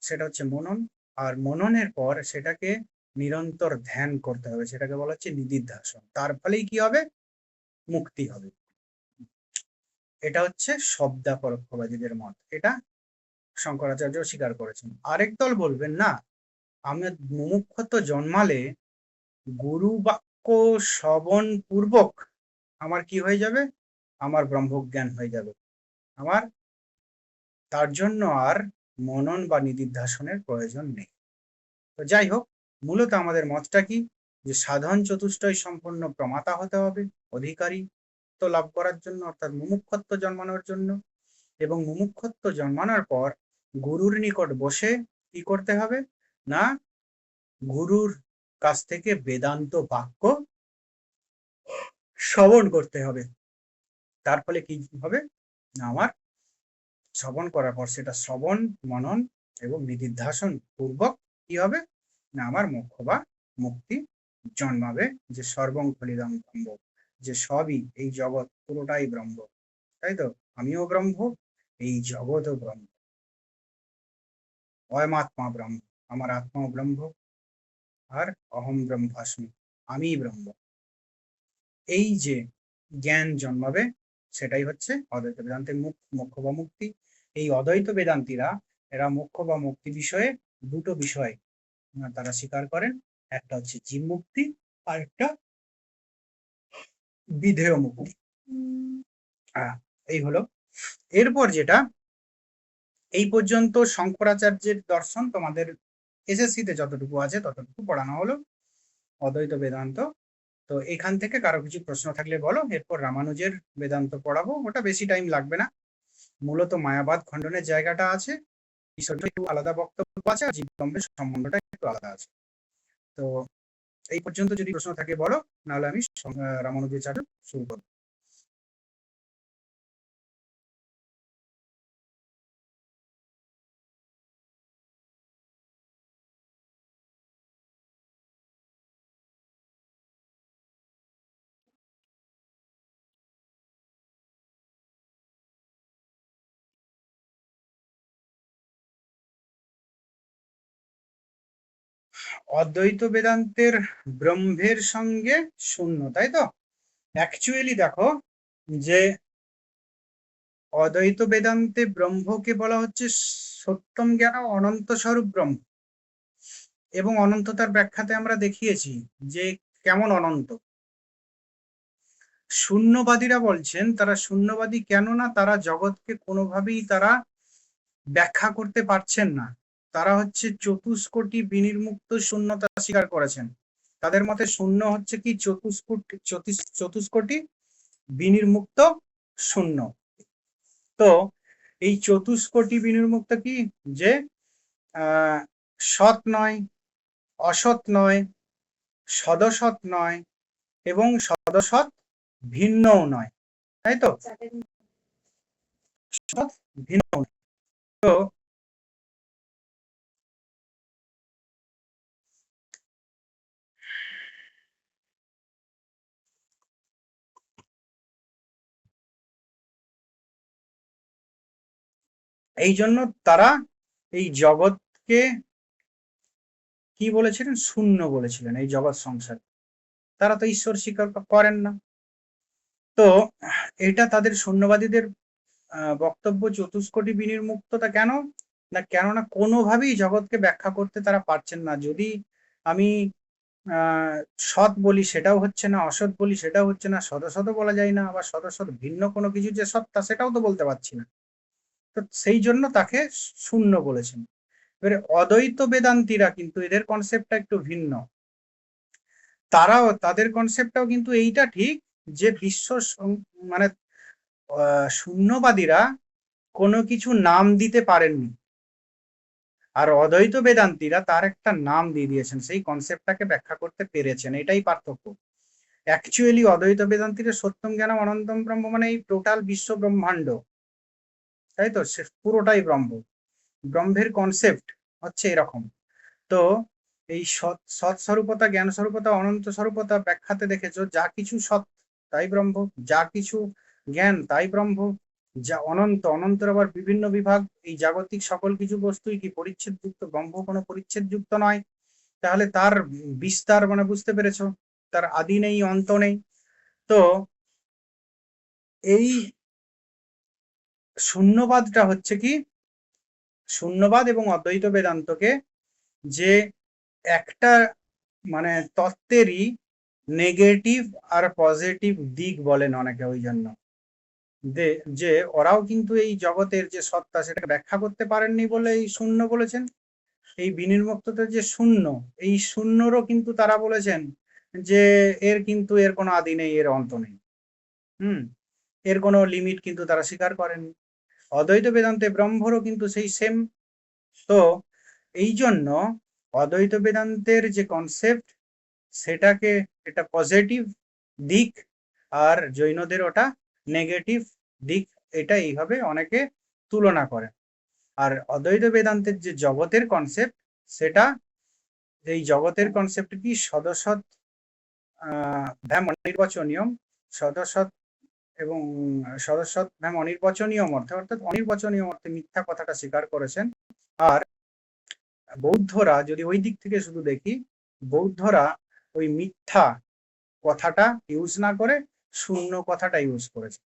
[SPEAKER 1] সেটা হচ্ছে মনন। আর মননের পর সেটাকে নিরন্তর ধ্যান করতে হবে, সেটাকে বলা হচ্ছে নিদিধ্যাসন। তার ফলেই কি হবে? মুক্তি হবে। এটা হচ্ছে শব্দাপরোক্ষবাদীদের মত, এটা শঙ্করাচার্য স্বীকার করেছেন। আরেক দল বলবেন না, আমি মুমুক্ষুত্ব জন্মালে গুরু বাক্য শ্রবণ পূর্বক আমার কি হয়ে যাবে? আমার ব্রহ্মজ্ঞান হয়ে যাবে, আমার তার জন্য আর মনন বা নিদিধ্যাসনের প্রয়োজন নেই। তো যাই হোক, মূলত আমাদের মতটা কি? যে সাধন চতুষ্টয় সম্পন্ন প্রমাতা হতে হবে, অধিকারী তো লাভ করার জন্য, অর্থাৎ মুমুক্ষুত্ব জন্মানোর জন্য। এবং মুমুক্ষুত্ব জন্মানোর পর গুরুর নিকট বসে কি করতে হবে? না, গুরুর কাছ থেকে বেদান্ত বাক্য শ্রবণ করতে হবে। তার ফলে কি হবে? না, আমার শ্রবণ করার পর সেটা শ্রবণ, মনন এবং নিদিধ্যাসন পূর্বক কি হবে? না আমার মোক্ষ বা মুক্তি জন্মাবে, যে সর্বং খলিদম ব্রহ্ম, যে সবই এই জগৎ পুরোটাই ব্রহ্ম, তাই তো? আমিও ব্রহ্ম, এই জগৎও ব্রহ্ম, অয়মাত্মা ব্রহ্ম, আমার আত্মাও ব্রহ্ম, আর অহম ব্রহ্মাস্মি, আমি ব্রহ্ম, এই যে জ্ঞান জন্মাবে সেটাই হচ্ছে অদ্বৈত বেদান্তের মোক্ষ বা মুক্তি। এই অদ্বৈত বেদান্তীরা এরা মোক্ষ বা মুক্তি বিষয়ে দুটো বিষয় তারা স্বীকার করেন, একটা হচ্ছে জীব মুক্তি আর একটা বিধেয় মুক্তি। এই হলো। এরপর যেটা, এই পর্যন্ত শঙ্করাচার্যের দর্শন তোমাদের এসএসসিতে যতটুকু আছে ততটুকু পড়ানো হলো অদ্বৈত বেদান্ত। তো এখান থেকে কারো কিছু প্রশ্ন থাকলে বলো, এরপর রামানুজের বেদান্ত পড়াবো, ওটা বেশি টাইম লাগবে না। মূলত মায়াবাদ খণ্ডনের জায়গাটা আছে, ঈশ্বরের একটু আলাদা বক্তব্য আছে, আর জীবব্রহ্মের সম্বন্ধটা একটু আলাদা আছে। তো এই পর্যন্ত যদি প্রশ্ন থাকে বলো, নাহলে আমি রামানুজের চার্ট শুরু করবো। অদ্বৈত বেদান্তের ব্রহ্মের সঙ্গে শূন্য, তাই তো? অ্যাকচুয়ালি দেখো, যে অদ্বৈত বেদান্তে ব্রহ্মকে বলা হচ্ছে সত্যম জ্ঞান অনন্ত স্বরূপ ব্রহ্ম, এবং অনন্ততার ব্যাখ্যাতে আমরা দেখিয়েছি যে কেমন অনন্ত। শূন্যবাদীরা বলছেন তারা শূন্যবাদী কেন না, তারা জগৎকে কোনোভাবেই তারা ব্যাখ্যা করতে পারছেন না, তারা হচ্ছে চতুষ্কোটি বিনির্মুক্ত শূন্যতা স্বীকার করেছেন। তাদের মতে শূন্য হচ্ছে কি চতুষ্কোটি বিনির্মুক্ত শূন্য। তো এই চতুষ্কোটি বিনির্মুক্ত কি, যে সৎ নয়, অসৎ নয়, সদসৎ নয়, এবং সদসৎ ভিন্নও নয়, তাই তো? সৎ ভিন্ন। তো এই জন্য তারা এই জগৎকে কি বলেছিলেন, শূন্য বলেছিলেন, এই জগৎ সংসার। তারা তো ঈশ্বর স্বীকার করেন না। তো এটা তাদের শূন্যবাদীদের বক্তব্য চতুষ্কোটি বিনির্মুক্ততা কেন না, কেননা কোনোভাবেই জগৎকে ব্যাখ্যা করতে তারা পারছেন না। যদি আমি সৎ বলি সেটাও হচ্ছে না, অসৎ বলি সেটাও হচ্ছে না, সদসৎ বলা যায় না, আবার সদসৎ ভিন্ন কোনো কিছু যে সত্তা সেটাও তো বলতে পারছি না। তো সেই জন্য তাকে শূন্য বলেছেন। এবারে অদ্বৈত বেদান্তীরা কিন্তু এদের কনসেপ্টটা একটু ভিন্ন। তারাও তাদের কনসেপ্টটাও কিন্তু এইটা ঠিক, যে বিশ্ব মানে শূন্যবাদীরা কোনো কিছু নাম দিতে পারেননি, আর অদ্বৈত বেদান্তীরা তার একটা নাম দিয়ে দিয়েছেন, সেই কনসেপ্টটাকে ব্যাখ্যা করতে পেরেছেন, এটাই পার্থক্য। অ্যাকচুয়ালি অদ্বৈত বেদান্তীরা সত্যম জ্ঞানম অনন্তম ব্রহ্ম মানে এই টোটাল বিশ্ব ব্রহ্মাণ্ড, তাই তো? সে পুরোটাই ব্রহ্ম, ব্রহ্মের কনসেপ্ট হচ্ছে এরকম। তো এই সৎ স্বরূপতা, জ্ঞান স্বরূপতা, অনন্ত স্বরূপতা ব্যাখ্যাতে দেখেছো, যা কিছু সৎ তাই ব্রহ্ম, যা কিছু জ্ঞান তাই ব্রহ্ম, যা অনন্ত, অনন্তর আবার বিভিন্ন বিভাগ। এই জাগতিক সকল কিছু বস্তুই কি পরিচ্ছেদ যুক্ত, ব্রহ্ম কোনো পরিচ্ছেদ যুক্ত নয়। তাহলে তার বিস্তার মানে বুঝতে পেরেছো, তার আদি নেই, অন্ত নেই। তো এই শূন্যবাদটা হচ্ছে কি, শূন্যবাদ এবং অদ্বৈত বেদান্তকে যে একটা মানে তত্ত্বেরই নেগেটিভ আর পজিটিভ দিক বলেন অনেকে, ওই জন্য যে ওরাও কিন্তু এই জগতের যে সত্তা সেটাকে ব্যাখ্যা করতে পারেননি বলে এই শূন্য বলেছেন। এই বিনির্মুক্ততার যে শূন্য, এই শূন্যরও কিন্তু তারা বলেছেন যে এর কিন্তু এর কোনো আদি নেই, এর অন্ত নেই। এর কোনো লিমিট কিন্তু তারা স্বীকার করেননি। অদ্বৈত বেদান্তে ব্রহ্মরও কিন্তু সেই সেম। তো এই জন্য অদ্বৈত বেদান্তের যে কনসেপ্ট সেটাকে এটা পজিটিভ দিক, আর জৈনদের ওটা নেগেটিভ দিক, এটা এইভাবে অনেকে তুলনা করে। আর অদ্বৈত বেদান্তের যে জগতের কনসেপ্ট সেটা এই জগতের কনসেপ্ট কি সদসৎ ভ্যাম অনির্বচনীয়, সদসৎ এবং সদসৎ ভ্যাম অনির্বচনীয় অর্থে, অর্থাৎ অনির্বচনীয় অর্থে মিথ্যা কথাটা স্বীকার করেছেন। আর বৌদ্ধরা যদি ওই দিক থেকে শুধু দেখি, বৌদ্ধরা ওই মিথ্যা কথাটা ইউজ না করে শূন্য কথাটা ইউজ করেছে।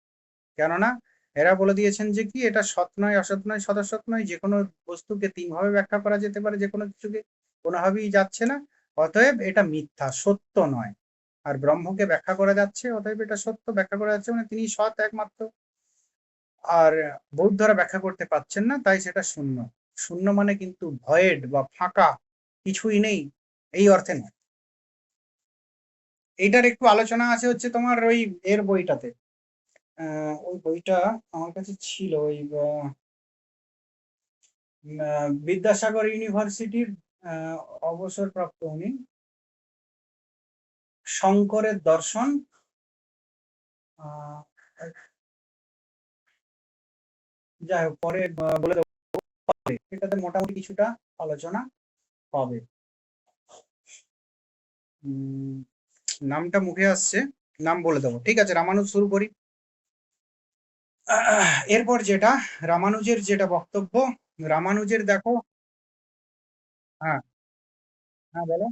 [SPEAKER 1] কেননা এরা বলে দিয়েছেন যে কি এটা সৎ নয়, অসৎ নয়, সদসৎ নয়, যে কোনো বস্তুকে তিনভাবে ব্যাখ্যা করা যেতে পারে, যে কোনো কিছুকে কোনোভাবেই যাচ্ছে না, অতএব এটা মিথ্যা, সত্য নয়। আর ব্রহ্মকে ব্যাখ্যা করা যাচ্ছে, অতএব এটা সত্য, ব্যাখ্যা করা যাচ্ছে মানে তিনি সৎ একমাত্র। আর বৌদ্ধরা ব্যাখ্যা করতে পারছেন না, তাই সেটা শূন্য। শূন্য মানে কিন্তু ভয়েড বা ফাঁকা, কিছুই নেই এই অর্থে নয়। এইটার একটু আলোচনা আছে হচ্ছে তোমার ওই এর বইটাতে, ওই বইটা আমার কাছে ছিল, ওই বিদ্যাসাগর ইউনিভার্সিটির অবসরপ্রাপ্ত উনি, শঙ্করের দর্শন, যাই হোক পরে বলে দেবো, এটাতে মোটামুটি কিছুটা আলোচনা পাবে। নামটা মুখে আসছে, নাম বলে দেবো, ঠিক আছে। রামানুজ শুরু করি। এরপর যেটা রামানুজের যেটা বক্তব্য, রামানুজের দেখো, হ্যাঁ হ্যাঁ বলো।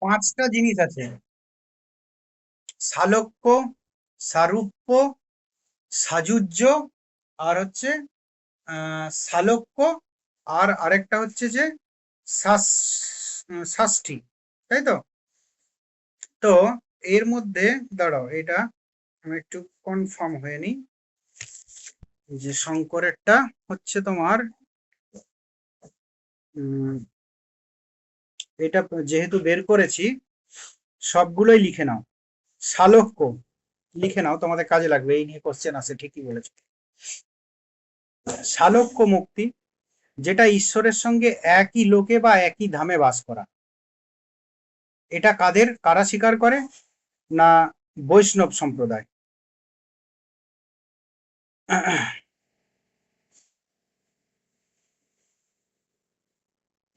[SPEAKER 1] 5টা জিনিস আছে: সালোক্য, সারূপ্য, সাযুজ্য, আর হচ্ছে সালোক্য, আর আরেকটা হচ্ছে যে ষষ্ঠী, তাই তো? তো এর মধ্যে দাঁড়াও, এটা আমি একটু কনফার্ম হয়ে নি, যে শঙ্করেরটা হচ্ছে তোমার এটা যেহেতু বের করেছি, সবগুলোই লিখে নাও। সালোক্য লিখে নাও, তোমাদের কাজে লাগবে, এই নিয়ে কোশ্চেন আছে, ঠিকই বলেছো। সালোক্য মুক্তি, যেটা ঈশ্বরের সঙ্গে একই লোকে বা একই ধামে বাস করা। এটা কারা স্বীকার করে? না বৈষ্ণব সম্প্রদায়।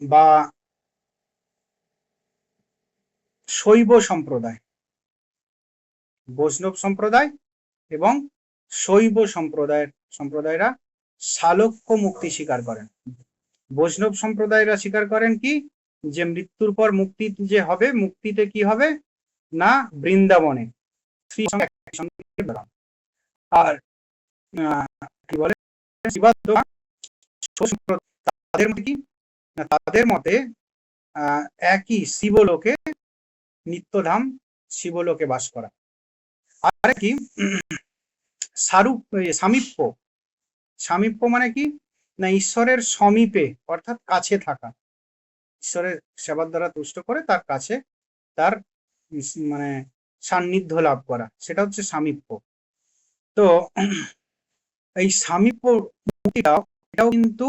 [SPEAKER 1] বা শৈব সম্প্রদায়। বৈষ্ণব সম্প্রদায় এবং শৈব সম্প্রদায়রা সালোক্য মুক্তি স্বীকার করেন। বৈষ্ণব সম্প্রদায়রা স্বীকার করেন কি, যে মৃত্যুর পর মুক্তি যে হবে, মুক্তিতে কি হবে না বৃন্দাবনে আর কি বলে তাদের মতে কি, তাদের মতে একই শিবলোকে, নিত্যধাম শিবলোকে বাস করা। আর কি সামীপ্য, সামীপ্য মানে কি না ঈশ্বরের সমীপে, অর্থাৎ কাছে থাকা, ঈশ্বরের সেবার দ্বারা তুষ্ট করে তার কাছে, তার মানে সান্নিধ্য লাভ করা, সেটা হচ্ছে সামীপ্য। তো এই সামীপ্য মুক্তিটাও, এটাও কিন্তু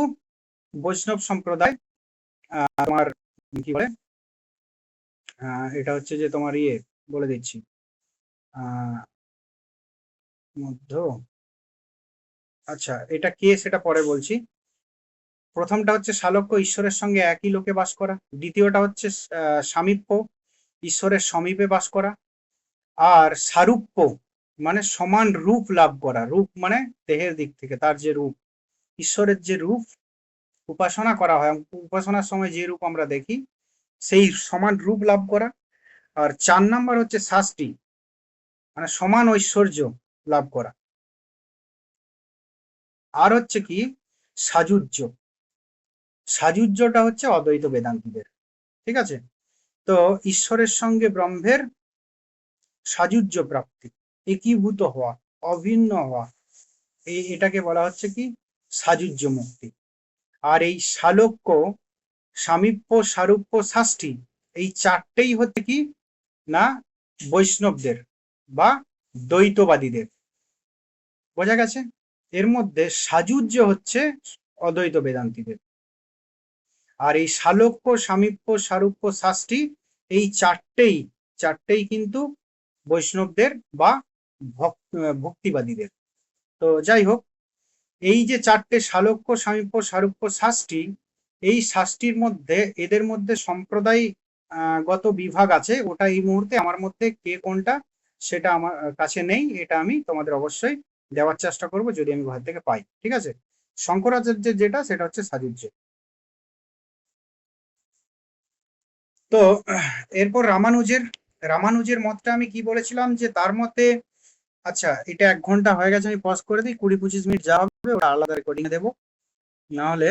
[SPEAKER 1] বৈষ্ণব সম্প্রদায় তোমার কি বলে, এটা হচ্ছে যে তোমার বলে দিচ্ছি, মধ্য, আচ্ছা এটা কে সেটা পরে বলছি। প্রথমটা হচ্ছে সালোক্য, ঈশ্বরের সঙ্গে একই লোকে বাস করা। দ্বিতীয়টা হচ্ছে সামীপ্য, ঈশ্বরের সমীপে বাস করা। আর সারূপ্য মানে সমান রূপ লাভ করা। রূপ মানে দেহের দিক থেকে তার যে রূপ, ঈশ্বরের যে রূপ উপাসনা করা হয়, উপাসনার সময় যে রূপ আমরা দেখি, সেই সমান রূপ লাভ করা। আর 4 নাম্বার হচ্ছে ষষ্ঠী, মানে সমান ঐশ্বর্য লাভ করা। আর হচ্ছে কি সাযুজ্য, সাযুজ্যটা হচ্ছে অদ্বৈত বেদান্তীদের, ঠিক আছে? তো ঈশ্বরের সঙ্গে ব্রহ্মের সাযুজ্য প্রাপ্তি, একীভূত হওয়া, অভিন্ন হওয়া, এটাকে বলা হচ্ছে কি সাযুজ্য মুক্তি। আর এই সালোক্য, সামীপ্য, সারূপ্য, ষষ্ঠী, এই 4টেই হচ্ছে কি না বৈষ্ণবদের বা দ্বৈতবাদীদের। বোঝা গেছে? এর মধ্যে সাযুজ্য হচ্ছে অদ্বৈত বেদান্তীদের, আর এই সালোক্য, সামীপ্য, সারূপ্য, ষষ্ঠী, এই চারটেই কিন্তু বৈষ্ণবদের বা ভক্তিবাদীদের। তো যাই হোক, এই যে চারটে শালোক্য, সামীপ্য, সারূপ্য, শাস্ত্রী, এই শাস্ত্রীর মধ্যে এদের মধ্যে সম্প্রদায় গত বিভাগ আছে, ওটা এই মুহূর্তে আমার মধ্যে কে কোনটা সেটা আমার কাছে নেই, এটা আমি তোমাদের অবশ্যই দেওয়ার চেষ্টা করব যদি আমি ঘর থেকে পাই, ঠিক আছে। শঙ্করাচার্যের যেটা সেটা হচ্ছে সাযুজ্য। তো এরপর রামানুজের মতটা আমি কি বলেছিলাম যে তার মতে, আচ্ছা এটা 1 ঘন্টা হয়ে গেছে, আমি পজ করে দিই, 20-25 মিনিট যা হবে ওটা আলাদা রেকর্ডিং দেবো, না হলে